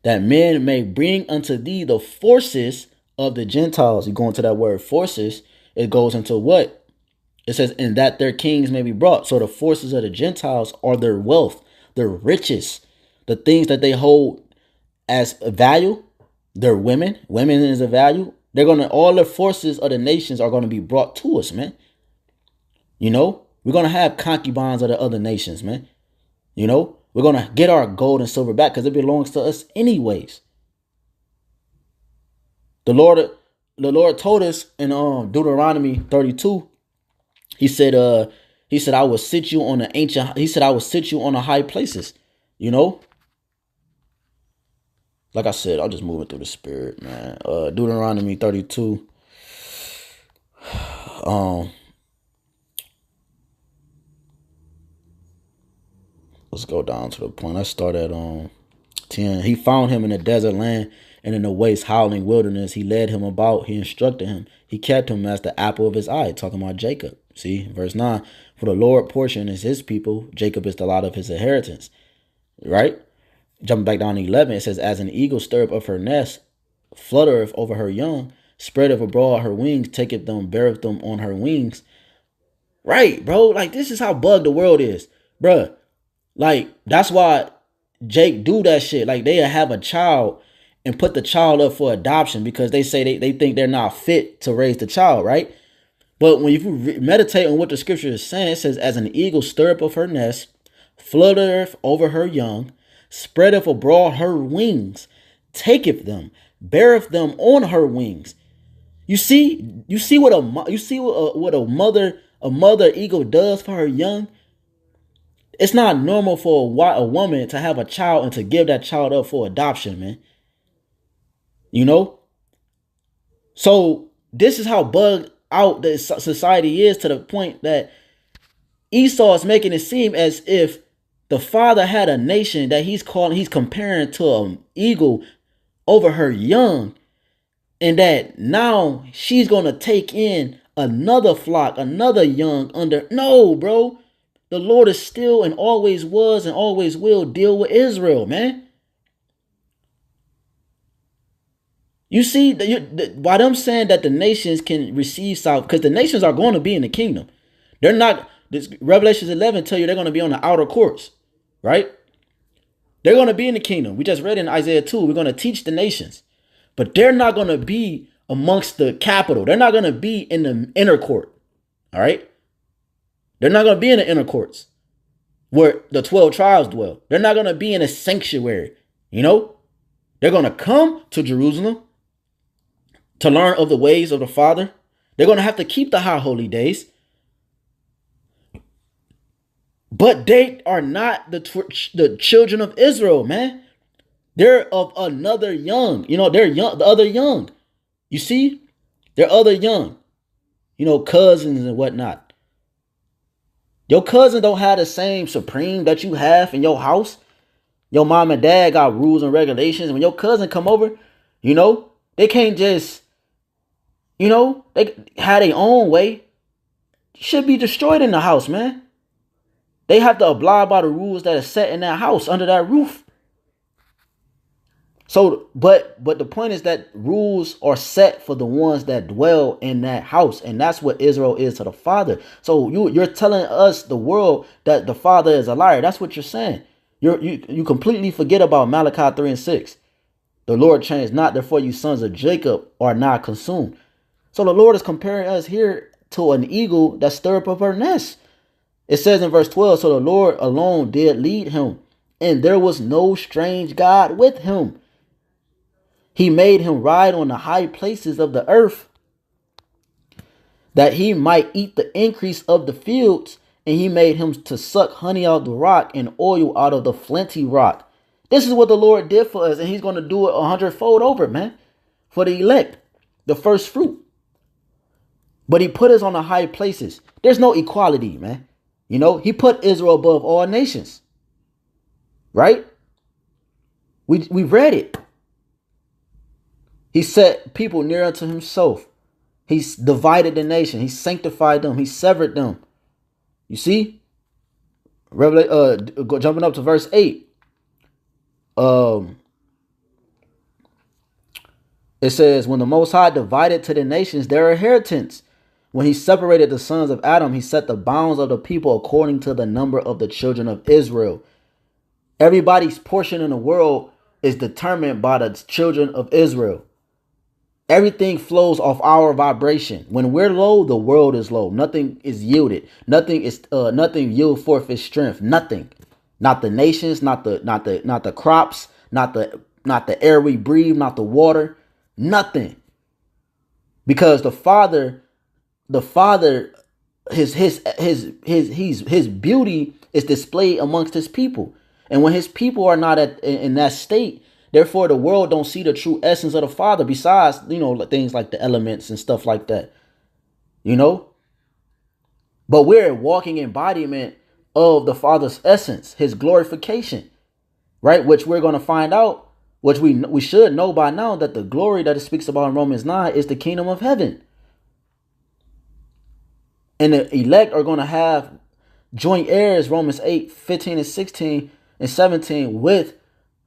That men may bring unto thee the forces of the Gentiles. You go into that word forces. It goes into what? It says, and that their kings may be brought. So the forces of the Gentiles are their wealth, their riches, the things that they hold as a value. Their women. Women is a value. All the forces of the nations are going to be brought to us, man. We're going to have concubines of the other nations, man. We're going to get our gold and silver back because it belongs to us anyways. The Lord told us in Deuteronomy 32, he said, I will sit you on the high places, Like I said, I'm just moving through the spirit, man. Deuteronomy 32. Let's go down to the point. Let's start at 10. He found him in a desert land and in a waste howling wilderness. He led him about. He instructed him. He kept him as the apple of his eye. Talking about Jacob. See, verse 9. For the Lord portion is his people. Jacob is the lot of his inheritance. Right? Jumping back down to 11. It says, as an eagle stirreth up her nest, fluttereth over her young, spreadeth abroad her wings, taketh them, beareth them on her wings. Right, bro. Like, this is how bugged the world is. Bruh. Like, that's why Jake do that shit. Like, they have a child and put the child up for adoption because they say they think they're not fit to raise the child, right? But when you meditate on what the scripture is saying, it says, as an eagle stirreth up her nest, fluttereth over her young, spreadeth abroad her wings, taketh them, beareth them on her wings. You see what a mother eagle does for her young. It's not normal for a woman to have a child and to give that child up for adoption, man. So this is how bugged out the society is, to the point that Esau is making it seem as if the father had a nation that he's comparing to an eagle over her young, and that now she's going to take in another flock, another young under. No, bro. The Lord is still and always was and always will deal with Israel, man. You see, by them saying that the nations can receive south, because the nations are going to be in the kingdom. They're not. Revelations 11 tell you they're going to be on the outer courts, right? They're going to be in the kingdom. We just read in Isaiah 2, we're going to teach the nations. But they're not going to be amongst the capital. They're not going to be in the inner court. All right? They're not going to be in the inner courts where the 12 tribes dwell. They're not going to be in a sanctuary. You know? They're going to come to Jerusalem to learn of the ways of the Father. They're going to have to keep the high holy days. But they are not the children of Israel, man. They're of another young. You know, they're young, the other young. You see? They're other young. You know, cousins and whatnot. Your cousin don't have the same supreme that you have in your house. Your mom and dad got rules and regulations. When your cousin come over, you know, they can't just, you know, they have their own way. Should be destroyed in the house, man. They have to abide by the rules that are set in that house, under that roof. So, but the point is that rules are set for the ones that dwell in that house. And that's what Israel is to the Father. So you're telling us, the world, that the Father is a liar. That's what you're saying. You completely forget about Malachi 3 and 6. The Lord changed not, therefore you sons of Jacob are not consumed. So the Lord is comparing us here to an eagle that stirred up her nest. It says in verse 12, so the Lord alone did lead him, and there was no strange God with him. He made him ride on the high places of the earth, that he might eat the increase of the fields, and he made him to suck honey out of the rock and oil out of the flinty rock. This is what the Lord did for us, and he's going to do it 100-fold over, man, for the elect, the first fruit. But he put us on the high places. There's no equality, man. You know, he put Israel above all nations. Right? We read it. He set people near unto himself. He's divided the nation. He sanctified them. He severed them. You see? Jumping up to verse 8. It says, when the Most High divided to the nations their inheritance, when he separated the sons of Adam, he set the bounds of the people according to the number of the children of Israel. Everybody's portion in the world is determined by the children of Israel. Everything flows off our vibration. When we're low, the world is low. Nothing is yielded. Nothing yield forth its strength. Nothing. Not the nations, not the crops, not the air we breathe, not the water. Nothing. Because the Father, his beauty is displayed amongst his people. And when his people are not in that state, therefore the world don't see the true essence of the Father, besides, you know, things like the elements and stuff like that. You know? But we're a walking embodiment of the Father's essence, his glorification. Right? Which we're going to find out, which we should know by now, that the glory that it speaks about in Romans 9 is the kingdom of heaven. And the elect are going to have joint heirs, Romans 8, 15 and 16 and 17, with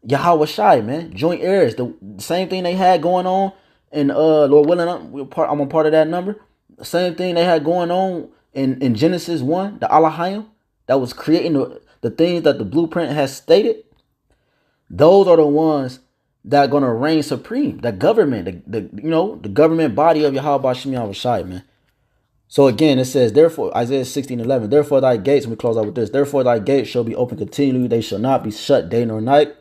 YAHAWASHI, man. Joint heirs. The same thing they had going on. And Lord willing, I'm a part of that number. The same thing they had going on in Genesis 1, the HALALYAM, that was creating the things that the blueprint has stated. Those are the ones that are going to reign supreme. The government, the government body of YAHWASHI, man. So again, it says, therefore, Isaiah 16:11, therefore thy gates, and we close out with this, therefore thy gates shall be open continually, they shall not be shut day nor night,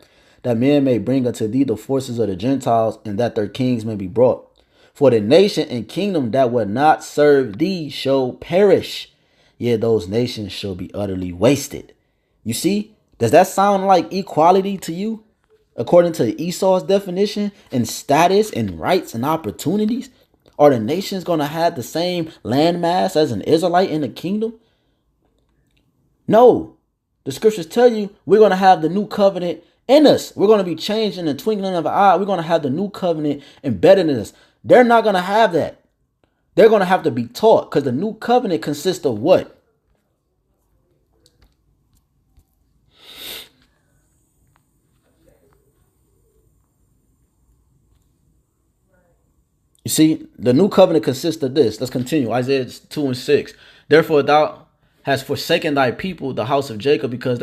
that men may bring unto thee the forces of the Gentiles, and that their kings may be brought. For the nation and kingdom that will not serve thee shall perish, yet those nations shall be utterly wasted. You see, does that sound like equality to you? According to Esau's definition, and status and rights and opportunities? Are the nations going to have the same landmass as an Israelite in the kingdom? No. The scriptures tell you we're going to have the new covenant in us. We're going to be changed in the twinkling of an eye. We're going to have the new covenant embedded in us. They're not going to have that. They're going to have to be taught, because the new covenant consists of what? You see, the new covenant consists of this. Let's continue. Isaiah 2 and 6. Therefore thou hast forsaken thy people, the house of Jacob, because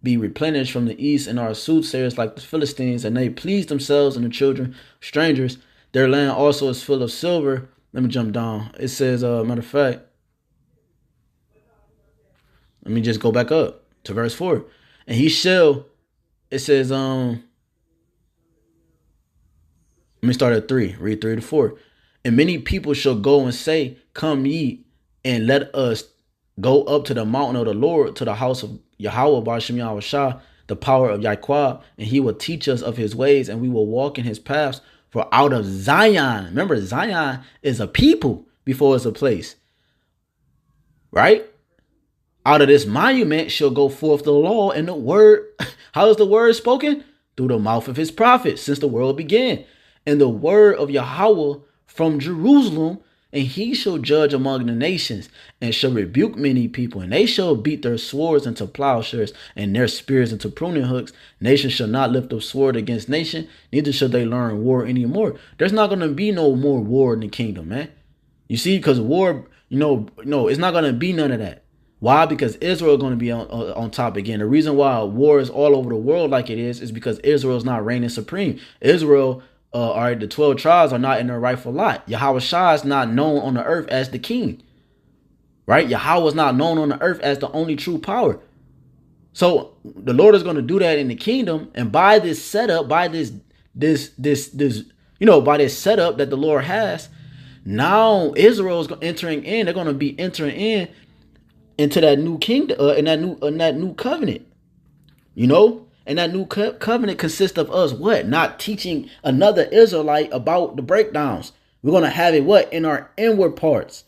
be replenished from the east, and are soothsayers like the Philistines, and they please themselves and the children of strangers. Their land also is full of silver. Let me jump down. It says, matter of fact, let me just go back up to verse 4. And he shall, it says, let me start at 3. Read 3 to 4. And many people shall go and say, come ye, and let us go up to the mountain of the Lord, to the house of Yahawah, BAHASHAM YAHWASHI, the power of YAHWAH, and he will teach us of his ways, and we will walk in his paths. For out of Zion, remember, Zion is a people before it's a place, right? Out of this monument shall go forth the law and the word. How is the word spoken? Through the mouth of his prophets since the world began. And the word of Yahawah from Jerusalem, and he shall judge among the nations, and shall rebuke many people, and they shall beat their swords into plowshares, and their spears into pruning hooks. Nation shall not lift up sword against nation, neither shall they learn war anymore. There's not going to be no more war in the kingdom, man. You see, because war, it's not going to be none of that. Why? Because Israel is going to be on top again. The reason why war is all over the world like it is because Israel is not reigning supreme. Israel, all right, the 12 tribes are not in their rightful lot. Yahawashi is not known on the earth as the king, right? Yahawah is not known on the earth as the only true power. So the Lord is going to do that in the kingdom, and by this setup, by this by this setup that the Lord has, now Israel is entering in. They're going to be entering into that new kingdom, in that new covenant, and that new covenant consists of us what? Not teaching another Israelite about the breakdowns. We're going to have it what? In our inward parts.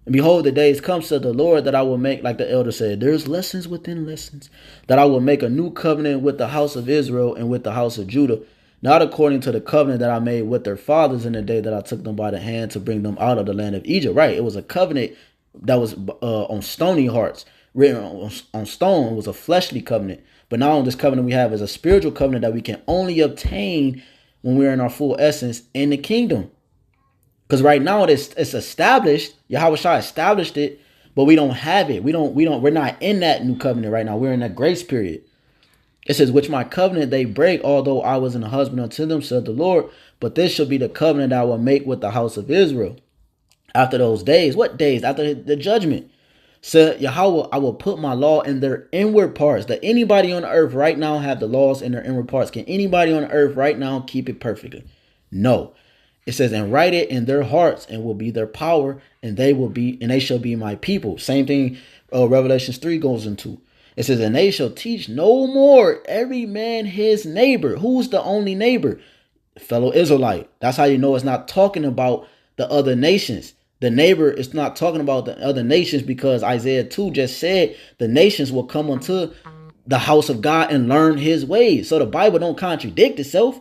And behold, the days come, said the Lord, that I will make, like the elder said, there's lessons within lessons, that I will make a new covenant with the house of Israel and with the house of Judah, not according to the covenant that I made with their fathers in the day that I took them by the hand to bring them out of the land of Egypt. Right. It was a covenant that was on stony hearts, written on stone. It was a fleshly covenant. But now this covenant we have is a spiritual covenant that we can only obtain when we're in our full essence in the kingdom. Because right now it's established. Yahawashi established it, but we don't have it. We're not in that new covenant right now. We're in that grace period. It says, which my covenant they break, although I was an husband unto them, said the Lord. But this shall be the covenant I will make with the house of Israel. After those days, what days? After the judgment, said Yahawah, I will put my law in their inward parts. That anybody on earth right now have the laws in their inward parts? Can anybody on earth right now keep it perfectly? No. It says, and write it in their hearts, and will be their power, and they shall be my people. Same thing Revelations 3 goes into. It says, and they shall teach no more every man his neighbor. Who's the only neighbor? Fellow Israelite. That's how you know it's not talking about the other nations. The neighbor is not talking about the other nations, because Isaiah 2 just said the nations will come unto the house of God and learn his ways. So the Bible don't contradict itself.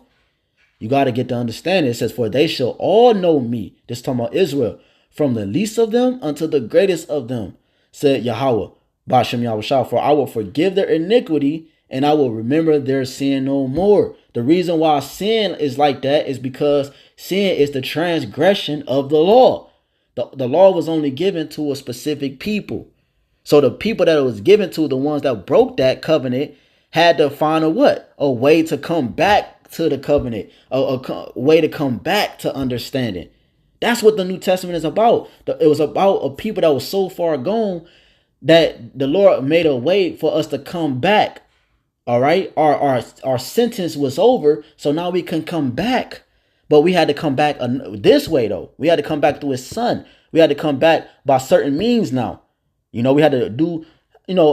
You got to get to understand it. It says, for they shall all know me. This talking about Israel. From the least of them unto the greatest of them, said Yahawah, BAHASHAM YAHWASHI. For I will forgive their iniquity, and I will remember their sin no more. The reason why sin is like that is because sin is the transgression of the law. The law was only given to a specific people. So the people that it was given to, the ones that broke that covenant, had to find a what? A way to come back to the covenant, a way to come back to understanding. That's what the New Testament is about. It was about a people that was so far gone that the Lord made a way for us to come back. All right. Our sentence was over. So now we can come back. But we had to come back this way, though. We had to come back through his son. We had to come back by certain means now. We had to do,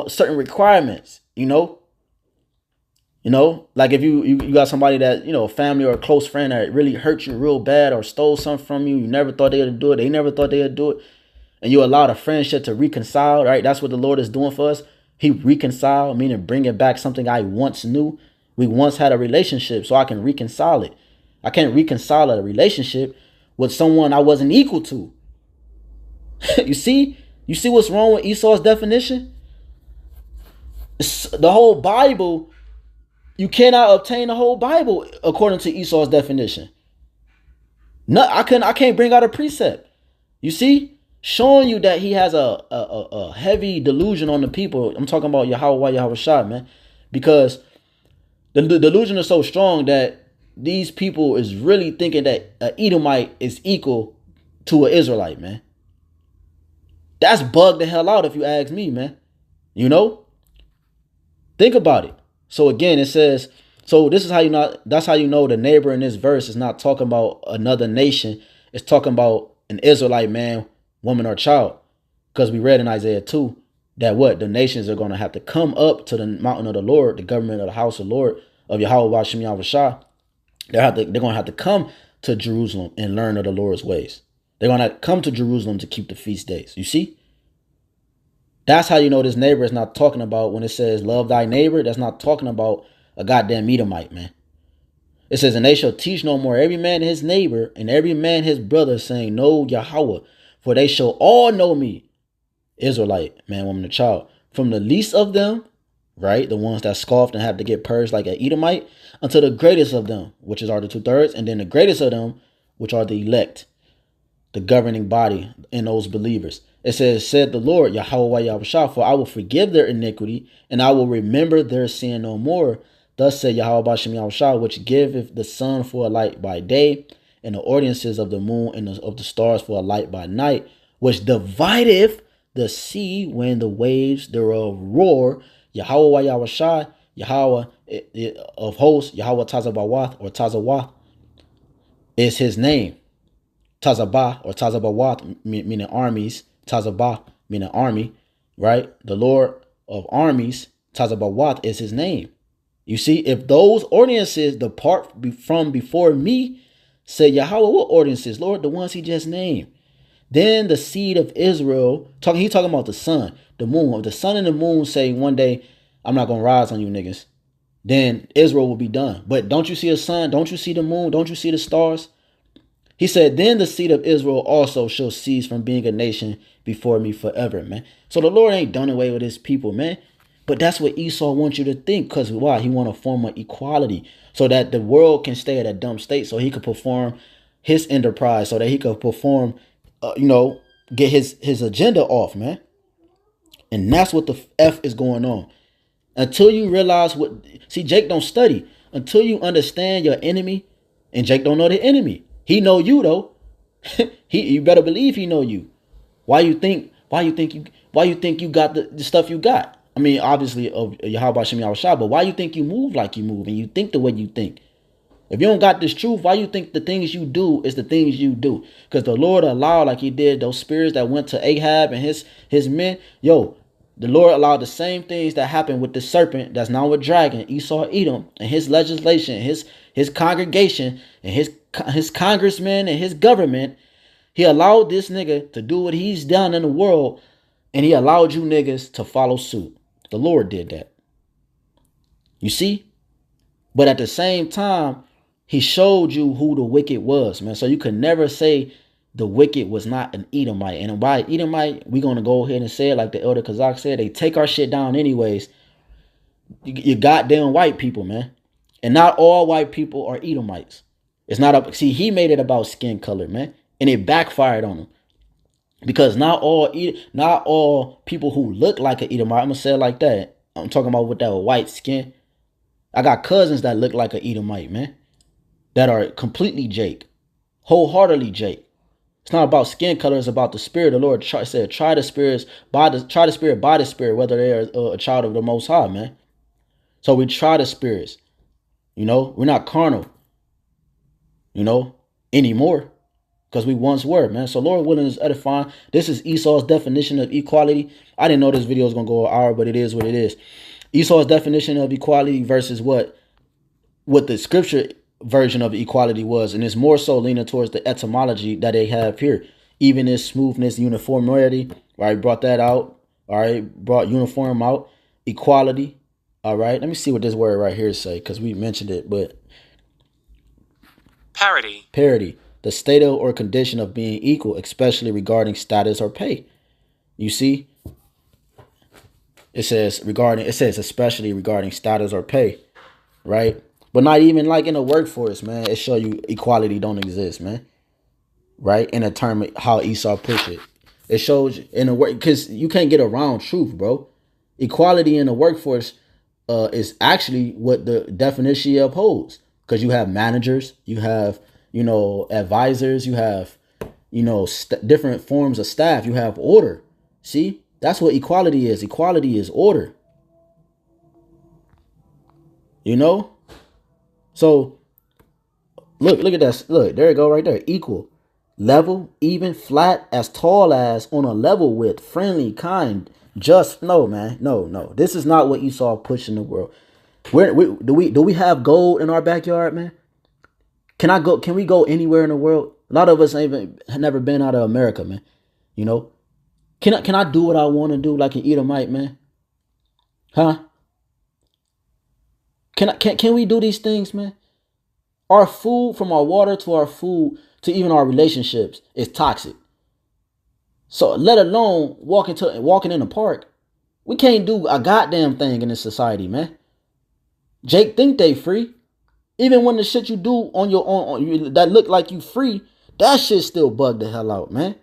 certain requirements, like if you got somebody that, a family or a close friend that really hurt you real bad or stole something from you. You never thought they would do it. They never thought they would do it. And you allowed a friendship to reconcile, right? That's what the Lord is doing for us. He reconciled, meaning bringing back something I once knew. We once had a relationship, so I can reconcile it. I can't reconcile a relationship with someone I wasn't equal to. You see what's wrong with Esau's definition? The whole Bible, you cannot obtain the whole Bible according to Esau's definition. No, I can't bring out a precept. You see? showing you that he has a heavy delusion on the people. I'm talking about YAHAWAH, YAHAWASHI, man. Because the delusion is so strong that these people is really thinking that an Edomite is equal to an Israelite, man. That's bugged the hell out if you ask me, man. You know? Think about it. So again, it says, so this is how you know, that's how you know the neighbor in this verse is not talking about another nation. It's talking about an Israelite man, woman, or child. Because we read in Isaiah 2 that what? The nations are going to have to come up to the mountain of the Lord, the government of the house of the Lord, of YAHWAH, YAHWASHI. They're going to have to come to Jerusalem and learn of the Lord's ways. They're going to come to Jerusalem to keep the feast days. You see? That's how you know this neighbor is not talking about when it says love thy neighbor. That's not talking about a goddamn Edomite, man. It says, and they shall teach no more every man his neighbor and every man his brother, saying, know Yahweh, for they shall all know me. Israelite, man, woman, and child. From the least of them, right, the ones that scoffed and have to get purged like an Edomite, unto the greatest of them, which are the 2/3, and then the greatest of them, which are the elect, the governing body in those believers. It says, said the Lord, YAHWAH, YAHWASHI, for I will forgive their iniquity, and I will remember their sin no more. Thus said Yahweh BAHASHAM YAHWASHI, which giveth the sun for a light by day, and the ordinances of the moon and of the stars for a light by night, which divideth the sea when the waves thereof roar. YAHWAH, YAHWASHI, Yahweh of hosts, Yahweh Tazabawath or Tazawath is his name. Tazabah or Tazabawath meaning armies. Tazabah meaning army, right? The Lord of armies, Tazabawath is his name. You see, if those ordinances depart from before me, say Yahweh, what ordinances? Lord, the ones he just named. Then the seed of Israel, he talking about the sun, the moon. If the sun and the moon say one day, I'm not going to rise on you niggas, then Israel will be done. But don't you see the sun? Don't you see the moon? Don't you see the stars? He said, then the seed of Israel also shall cease from being a nation before me forever, man. So the Lord ain't done away with his people, man. But that's what Esau wants you to think. Because why? He want a form of equality so that the world can stay at a dumb state so he could perform his enterprise, so that he could perform, get his agenda off, man. And that's what the F is going on. Until you realize see, Jake don't study. Until you understand your enemy, and Jake don't know the enemy. He know you though. You better believe he know you. Why you think you got the stuff you got? I mean, obviously of YAHWAH, YAHWASHI, but why you think you move like you move and you think the way you think? If you don't got this truth, why you think the things you do is the things you do? Because the Lord allowed, like he did those spirits that went to Ahab and his men. The Lord allowed the same things that happened with the serpent that's now a dragon, Esau, Edom, and his legislation, his congregation, and his congressmen and his government. He allowed this nigga to do what he's done in the world, and he allowed you niggas to follow suit. The Lord did that. You see? But at the same time, he showed you who the wicked was, man. So you could never say the wicked was not an Edomite. And by Edomite, we're going to go ahead and say it like the Elder Kazak said. They take our shit down anyways. You goddamn white people, man. And not all white people are Edomites. It's not see, he made it about skin color, man. And it backfired on him. Because not all people who look like an Edomite, I'm going to say it like that. I'm talking about with that white skin. I got cousins that look like an Edomite, man. That are completely Jake. Wholeheartedly Jake. It's not about skin color. It's about the spirit. The Lord said, try the spirit by the spirit, whether they are a child of the Most High, man. So we try the spirits. We're not carnal, anymore. Because we once were, man. So Lord willing is edifying. This is Esau's definition of equality. I didn't know this video was going to go an hour, but it is what it is. Esau's definition of equality versus what the scripture version of equality was, and it's more so leaning towards the etymology that they have here. Evenness, smoothness, uniformity. All right, brought that out. All right, brought uniform out. Equality. All right, let me see what this word right here say, because we mentioned it, but parity. Parity. The state of or condition of being equal, especially regarding status or pay. You see? It says especially regarding status or pay. Right? But not even like in the workforce, man. It show you equality don't exist, man. Right? In a term of how Esau pushed it. It shows in the work, because you can't get around truth, bro. Equality in the workforce is actually what the definition upholds, because you have managers, you have, advisors, you have, different forms of staff, you have order. See, that's what equality is. Equality is order. So look at that. Look, there you go, right there. Equal, level, even, flat, as tall as, on a level with, friendly, kind, just. No, man, no. This is not what Esau pushed in the world. Do we have gold in our backyard, man? Can we go anywhere in the world? A lot of us have never been out of America, man. Can I do what I want to do like an Edomite, man? Huh? Can we do these things, man? Our food, from our water to our food to even our relationships, is toxic. So let alone walking in the park. We can't do a goddamn thing in this society, man. Jake think they free. Even when the shit you do on your own that look like you free, that shit still bug the hell out, man.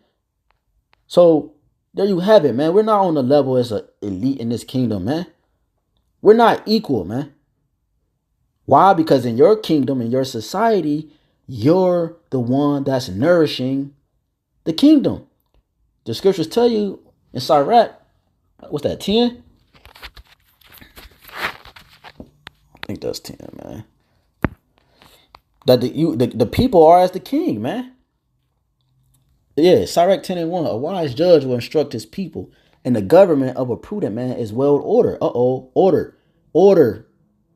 So there you have it, man. We're not on the level as an elite in this kingdom, man. We're not equal, man. Why? Because in your kingdom, in your society, you're the one that's nourishing the kingdom. The scriptures tell you in Sirach, what's that, 10? I think that's 10, man. That the people are as the king, man. Yeah, Sirach 10:1. A wise judge will instruct his people, and the government of a prudent man is well ordered. Order.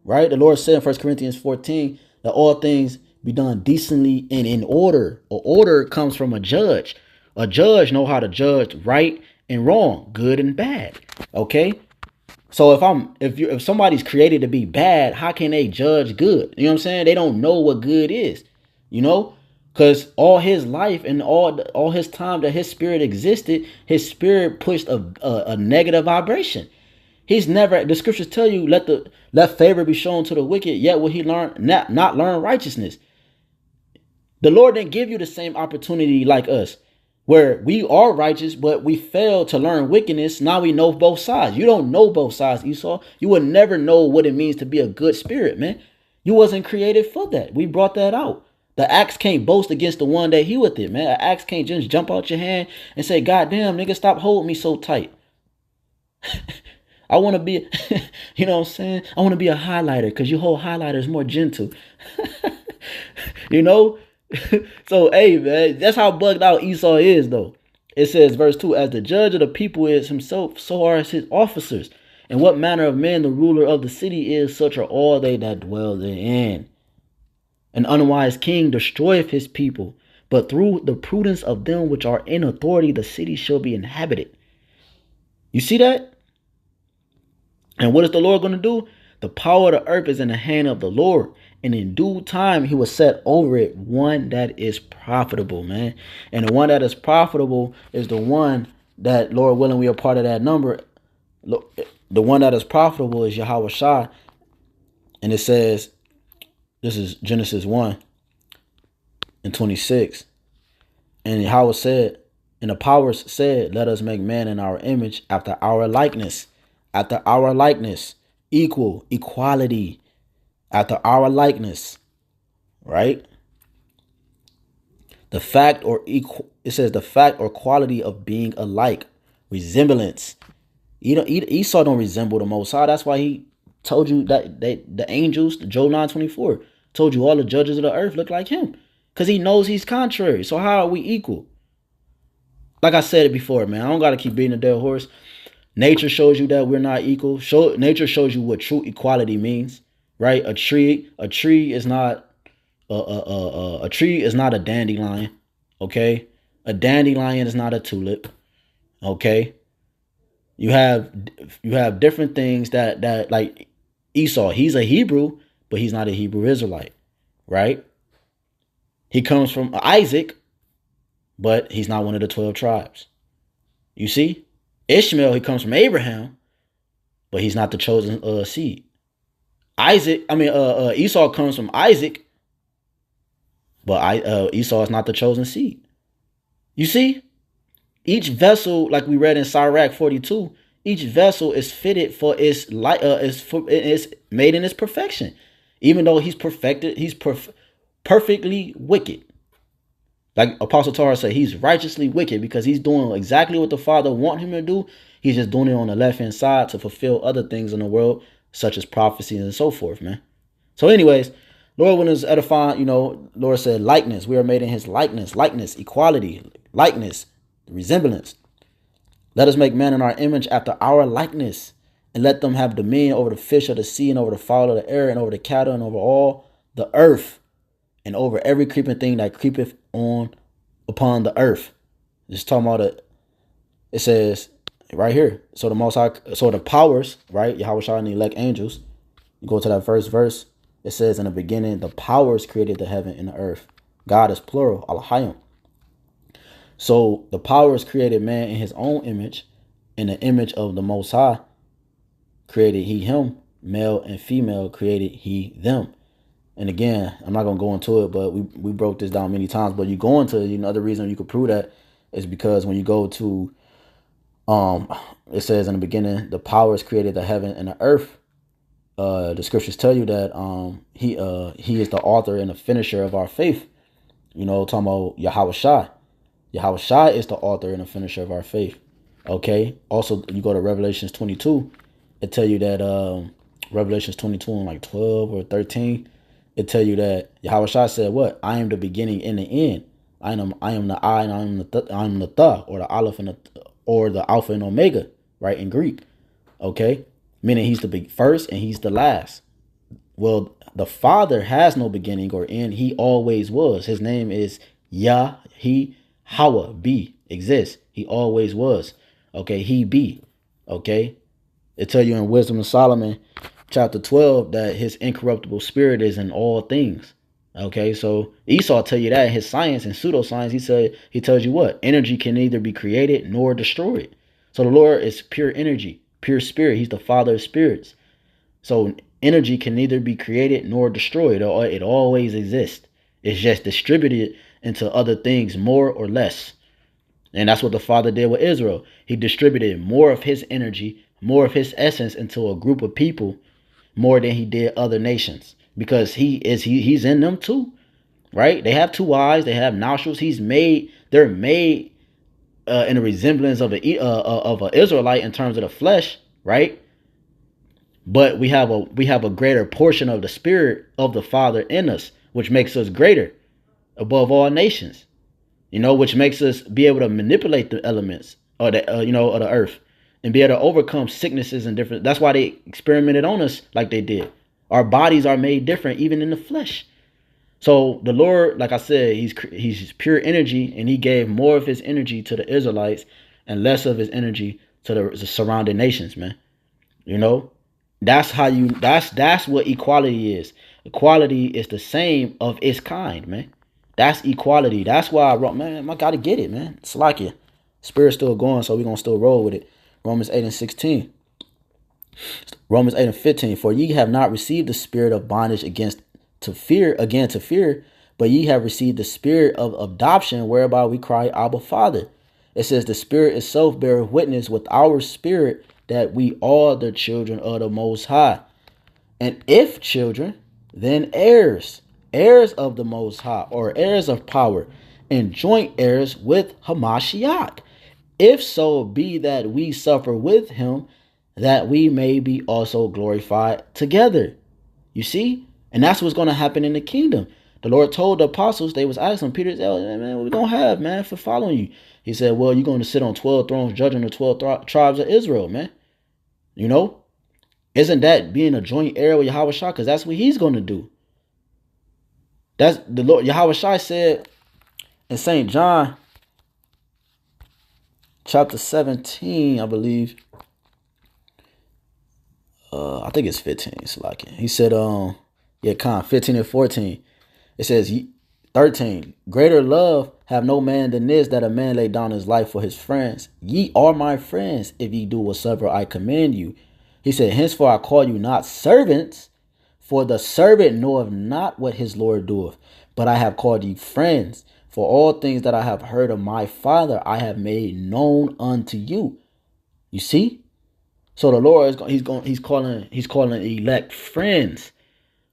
Right? The Lord said in 1 Corinthians 14 that all things be done decently and in order. An order comes from a judge. A judge know how to judge right and wrong, good and bad. Okay? So if somebody's created to be bad, how can they judge good? You know what I'm saying? They don't know what good is. Because all his life and all his time that his spirit existed, his spirit pushed a negative vibration. He's never, the scriptures tell you, let favor be shown to the wicked, yet will he not learn righteousness. The Lord didn't give you the same opportunity like us, where we are righteous, but we fail to learn wickedness. Now we know both sides. You don't know both sides, Esau. You will never know what it means to be a good spirit, man. You wasn't created for that. We brought that out. The axe can't boast against the one that he with it, man. An axe can't just jump out your hand and say, God damn, nigga, stop holding me so tight. I want to be, you know what I'm saying? I want to be a highlighter because you hold highlighters more gentle. So, hey, man, that's how bugged out Esau is, though. It says, verse 2, as the judge of the people is himself, so are his officers. And what manner of man the ruler of the city is, such are all they that dwell therein. An unwise king destroyeth his people, but through the prudence of them which are in authority, the city shall be inhabited. You see that? And what is the Lord going to do? The power of the earth is in the hand of the Lord. And in due time, he will set over it one that is profitable, man. And the one that is profitable is the one that, Lord willing, we are part of that number. The one that is profitable is YAHAWASHI. And it says, this is Genesis 1:26. And Yahweh said, and the powers said, let us make man in our image after our likeness. After our likeness. Equal. Equality. After our likeness. Right? The fact or equal. It says the fact or quality of being alike. Resemblance. Esau don't resemble the Most High. That's why he told you that the angels, Job 9:24, told you all the judges of the earth look like him. Because he knows he's contrary. So how are we equal? Like I said it before, man. I don't got to keep beating a dead horse. Nature shows you that we're not equal. Nature shows you what true equality means, right? A tree is not a tree is not a dandelion, okay? A dandelion is not a tulip, okay? You have different things that like Esau. He's a Hebrew, but he's not a Hebrew Israelite, right? He comes from Isaac, but he's not one of the 12 tribes. You see? Ishmael, he comes from Abraham, but he's not the chosen seed. Esau comes from Isaac, but Esau is not the chosen seed. You see? Each vessel, like we read in Sirach 42, each vessel is fitted for its light. Is made in its perfection. Even though he's perfected, he's perfectly wicked. Like Apostle Torah said, he's righteously wicked because he's doing exactly what the Father want him to do. He's just doing it on the left-hand side to fulfill other things in the world, such as prophecy and so forth, man. So anyways, Lord, when it's edifying, you know, Lord said likeness. We are made in his likeness, equality, likeness, resemblance. Let us make man in our image after our likeness, and let them have dominion over the fish of the sea, and over the fowl of the air, and over the cattle, and over all the earth, and over every creeping thing that creepeth upon the earth. Just talking about it. It says right here. So the Most High, so the powers, right? Yahawashi and the elect angels. You go to that first verse. It says in the beginning, the powers created the heaven and the earth. God is plural, HALALYAM. So the powers created man in his own image, in the image of the Most High created he him, male and female created he them. And again, I'm not going to go into it, but we broke this down many times. But you go into, you know, the reason you could prove that is because when you go to, it says in the beginning, the powers created the heaven and the earth. The scriptures tell you that he is the author and the finisher of our faith. You know, talking about YAHAWASHI. YAHAWASHI is the author and the finisher of our faith. Okay. Also, you go to Revelations 22. It tell you that Revelations 22 and like 12 or 13. It tell you that Yahawashi said, "What? I am the beginning and the end. I am the I, and I am the Tha, or the Aleph and the Alpha and Omega." Right, in Greek. Okay, meaning he's the first and he's the last. Well, the Father has no beginning or end. He always was. His name is Yah. He Hawa be exists. He always was. Okay, he be. Okay, it tell you in Wisdom of Solomon, chapter 12, that his incorruptible spirit is in all things. Okay, so Esau tell you that in his science and pseudoscience, he tells you what? Energy can neither be created nor destroyed. So the Lord is pure energy, pure spirit. He's the Father of spirits. So energy can neither be created nor destroyed. It always exists. It's just distributed into other things more or less. And that's what the Father did with Israel. He distributed more of his energy, more of his essence into a group of people more than he did other nations, because he's in them too, right? They have two eyes, they have nostrils. They're made in a resemblance of an Israelite in terms of the flesh, right? But we have a greater portion of the spirit of the Father in us, which makes us greater above all nations, you know, which makes us be able to manipulate the elements of the of the earth, and be able to overcome sicknesses and different. That's why they experimented on us like they did. Our bodies are made different, even in the flesh. So the Lord, like I said, he's pure energy, and he gave more of his energy to the Israelites and less of his energy to the surrounding nations, man. You know, that's what equality is. Equality is the same of its kind, man. That's equality. That's why I wrote, man, I gotta get it, man. It's like it. Spirit's still going, so we're gonna still roll with it. Romans 8 and 16. Romans 8 and 15. For ye have not received the spirit of bondage to fear, but ye have received the spirit of adoption, whereby we cry, Abba, Father. It says the Spirit itself beareth witness with our spirit that we are the children of the Most High. And if children, then heirs, heirs of the Most High, or heirs of power, and joint heirs with Hamashiach. If so be that we suffer with him, that we may be also glorified together. You see? And that's what's going to happen in the kingdom. The Lord told the apostles, they was asking Peter, man, what we going to have, man, for following you? He said, well, you're going to sit on 12 thrones judging the 12 tribes of Israel, man. You know? Isn't that being a joint heir with Yahawashi? Because that's what he's going to do. That's the Lord. Yahawashi said in St. John, chapter 17, I believe. I think it's 15. It's like it. He said, 15 and 14. It says 13. Greater love have no man than this, that a man lay down his life for his friends. Ye are my friends, if ye do whatsoever I command you. He said, henceforth I call you not servants, for the servant knoweth not what his Lord doeth. But I have called you friends, For all things that I have heard of my Father, I have made known unto you. You see? So the Lord is he's calling elect friends,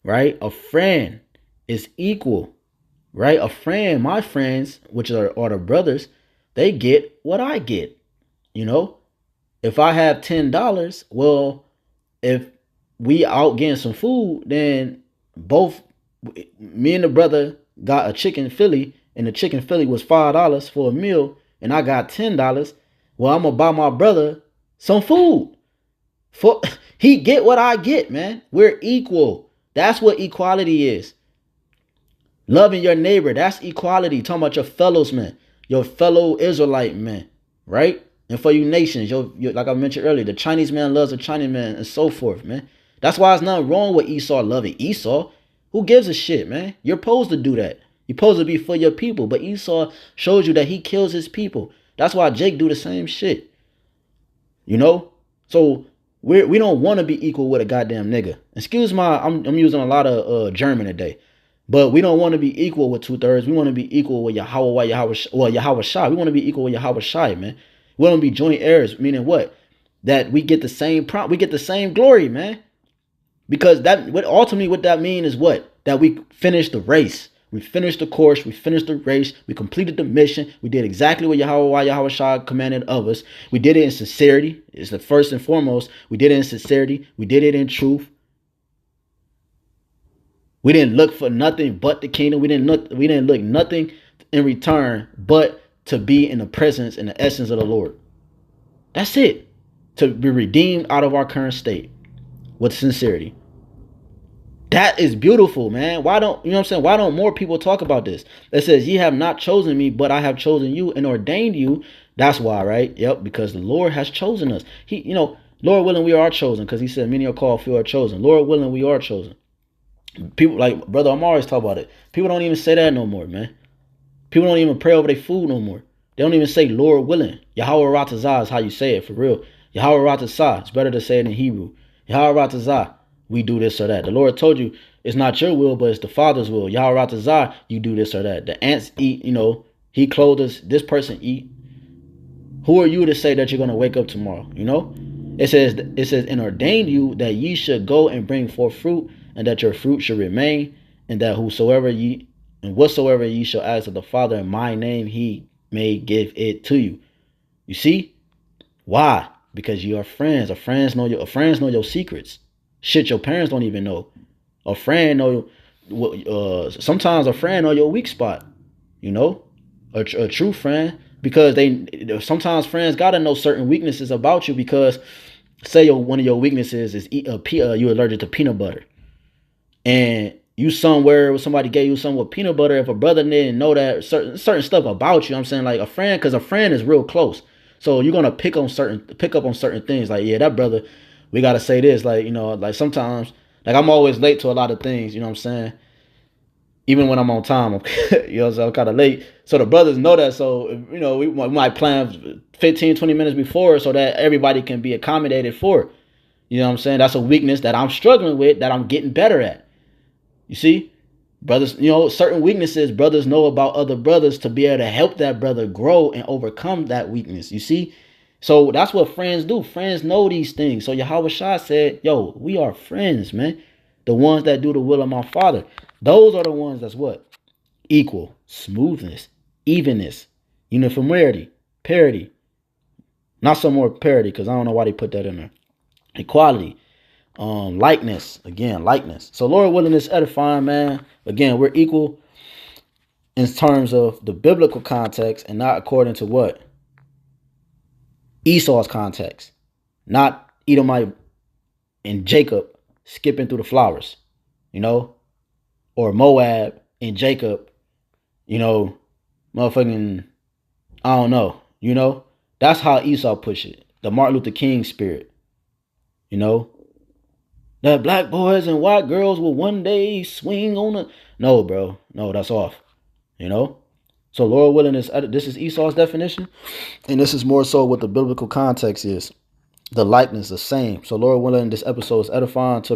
right? A friend is equal, right? A friend, my friends, which are the brothers, they get what I get. You know, if I have $10, well, if we out getting some food, then both me and the brother got a chicken Philly, and the chicken Philly was $5 for a meal, and I got $10. Well, I'm gonna buy my brother some food. For he get what I get, man. We're equal. That's what equality is. Loving your neighbor, that's equality. Talking about your fellows, man, your fellow Israelite man, right? And for you nations, your like I mentioned earlier, the Chinese man loves the Chinese man, and so forth, man. That's why there's nothing wrong with Esau loving Esau. Who gives a shit, man? You're supposed to do that. You're supposed to be for your people. But Esau shows you that he kills his people. That's why Jake do the same shit. You know? So we don't want to be equal with a goddamn nigga. Excuse my, I'm using a lot of German today. But we don't want to be equal with 2/3. We want to be equal with YAHAWAH, YAHAWASHI. We want to be equal with YAHAWASHI, man. We want to be joint heirs, meaning what? That we get the same we get the same glory, man. Because ultimately what that means is what? That we finished the race. We finished the course. We finished the race. We completed the mission. We did exactly what YAHAWAH commanded of us. We did it in sincerity. It's the first and foremost. We did it in sincerity. We did it in truth. We didn't look for nothing but the kingdom. We didn't look nothing in return but to be in the presence and the essence of the Lord. That's it. To be redeemed out of our current state with sincerity. That is beautiful, man. Why don't, you know what I'm saying? Why don't more people talk about this? It says, ye have not chosen me, but I have chosen you and ordained you. That's why, right? Yep, because the Lord has chosen us. He, you know, Lord willing, we are chosen, because he said, many are called, few are chosen. Lord willing, we are chosen. People like, brother, I'm always talking about it. People don't even say that no more, man. People don't even pray over their food no more. They don't even say Lord willing. Yahweh Ratazah is how you say it for real. Yahweh Ratazah. It's better to say it in Hebrew. Yahweh Ratazah. We do this or that. The Lord told you it's not your will, but it's the Father's will. Yahweh Ratazah. You do this or that. The ants eat. You know, he clothed us. This person eat. Who are you to say that you're going to wake up tomorrow? You know, it says and ordained you that ye should go and bring forth fruit, and that your fruit should remain, and that whatsoever ye shall ask of the Father in my name, he may give it to you. You see? Why? Because you are friends. Friends know your secrets. Shit your parents don't even know. A friend know sometimes a friend know your weak spot. You know? A true friend. Because sometimes friends gotta know certain weaknesses about you, because say one of your weaknesses is you're allergic to peanut butter. And you somewhere with somebody gave you something with peanut butter, if a brother didn't know that certain stuff about you, I'm saying, like a friend, because a friend is real close. So you're gonna pick up on certain things. Like, yeah, that brother, we gotta say this. Like, you know, like sometimes, like I'm always late to a lot of things, you know what I'm saying? Even when I'm on time, you know, so I'm kind of late. So the brothers know that. So, you know, we might plan 15, 20 minutes before so that everybody can be accommodated for it. You know what I'm saying? That's a weakness that I'm struggling with, that I'm getting better at. You see? Brothers, you know, certain weaknesses brothers know about other brothers to be able to help that brother grow and overcome that weakness. You see? So that's what friends do. Friends know these things. So YAHWASHI said, yo, we are friends, man. The ones that do the will of my Father. Those are the ones that's what? Equal, smoothness, evenness, uniformity, parity. Not some more parity, because I don't know why they put that in there. Equality, likeness. Again, likeness. So Lord willing, is edifying, man. Again, we're equal in terms of the biblical context, and not according to what? Esau's context. Not Edomite and Jacob skipping through the flowers, you know? Or Moab and Jacob, you know, motherfucking, I don't know, you know? That's how Esau push it. The Martin Luther King spirit, you know? That black boys and white girls will one day swing on the... No, bro. No, that's off, you know? So Lord willing, this is Esau's definition. And this is more so what the biblical context is. The likeness, the same. So Lord willing, this episode is edifying to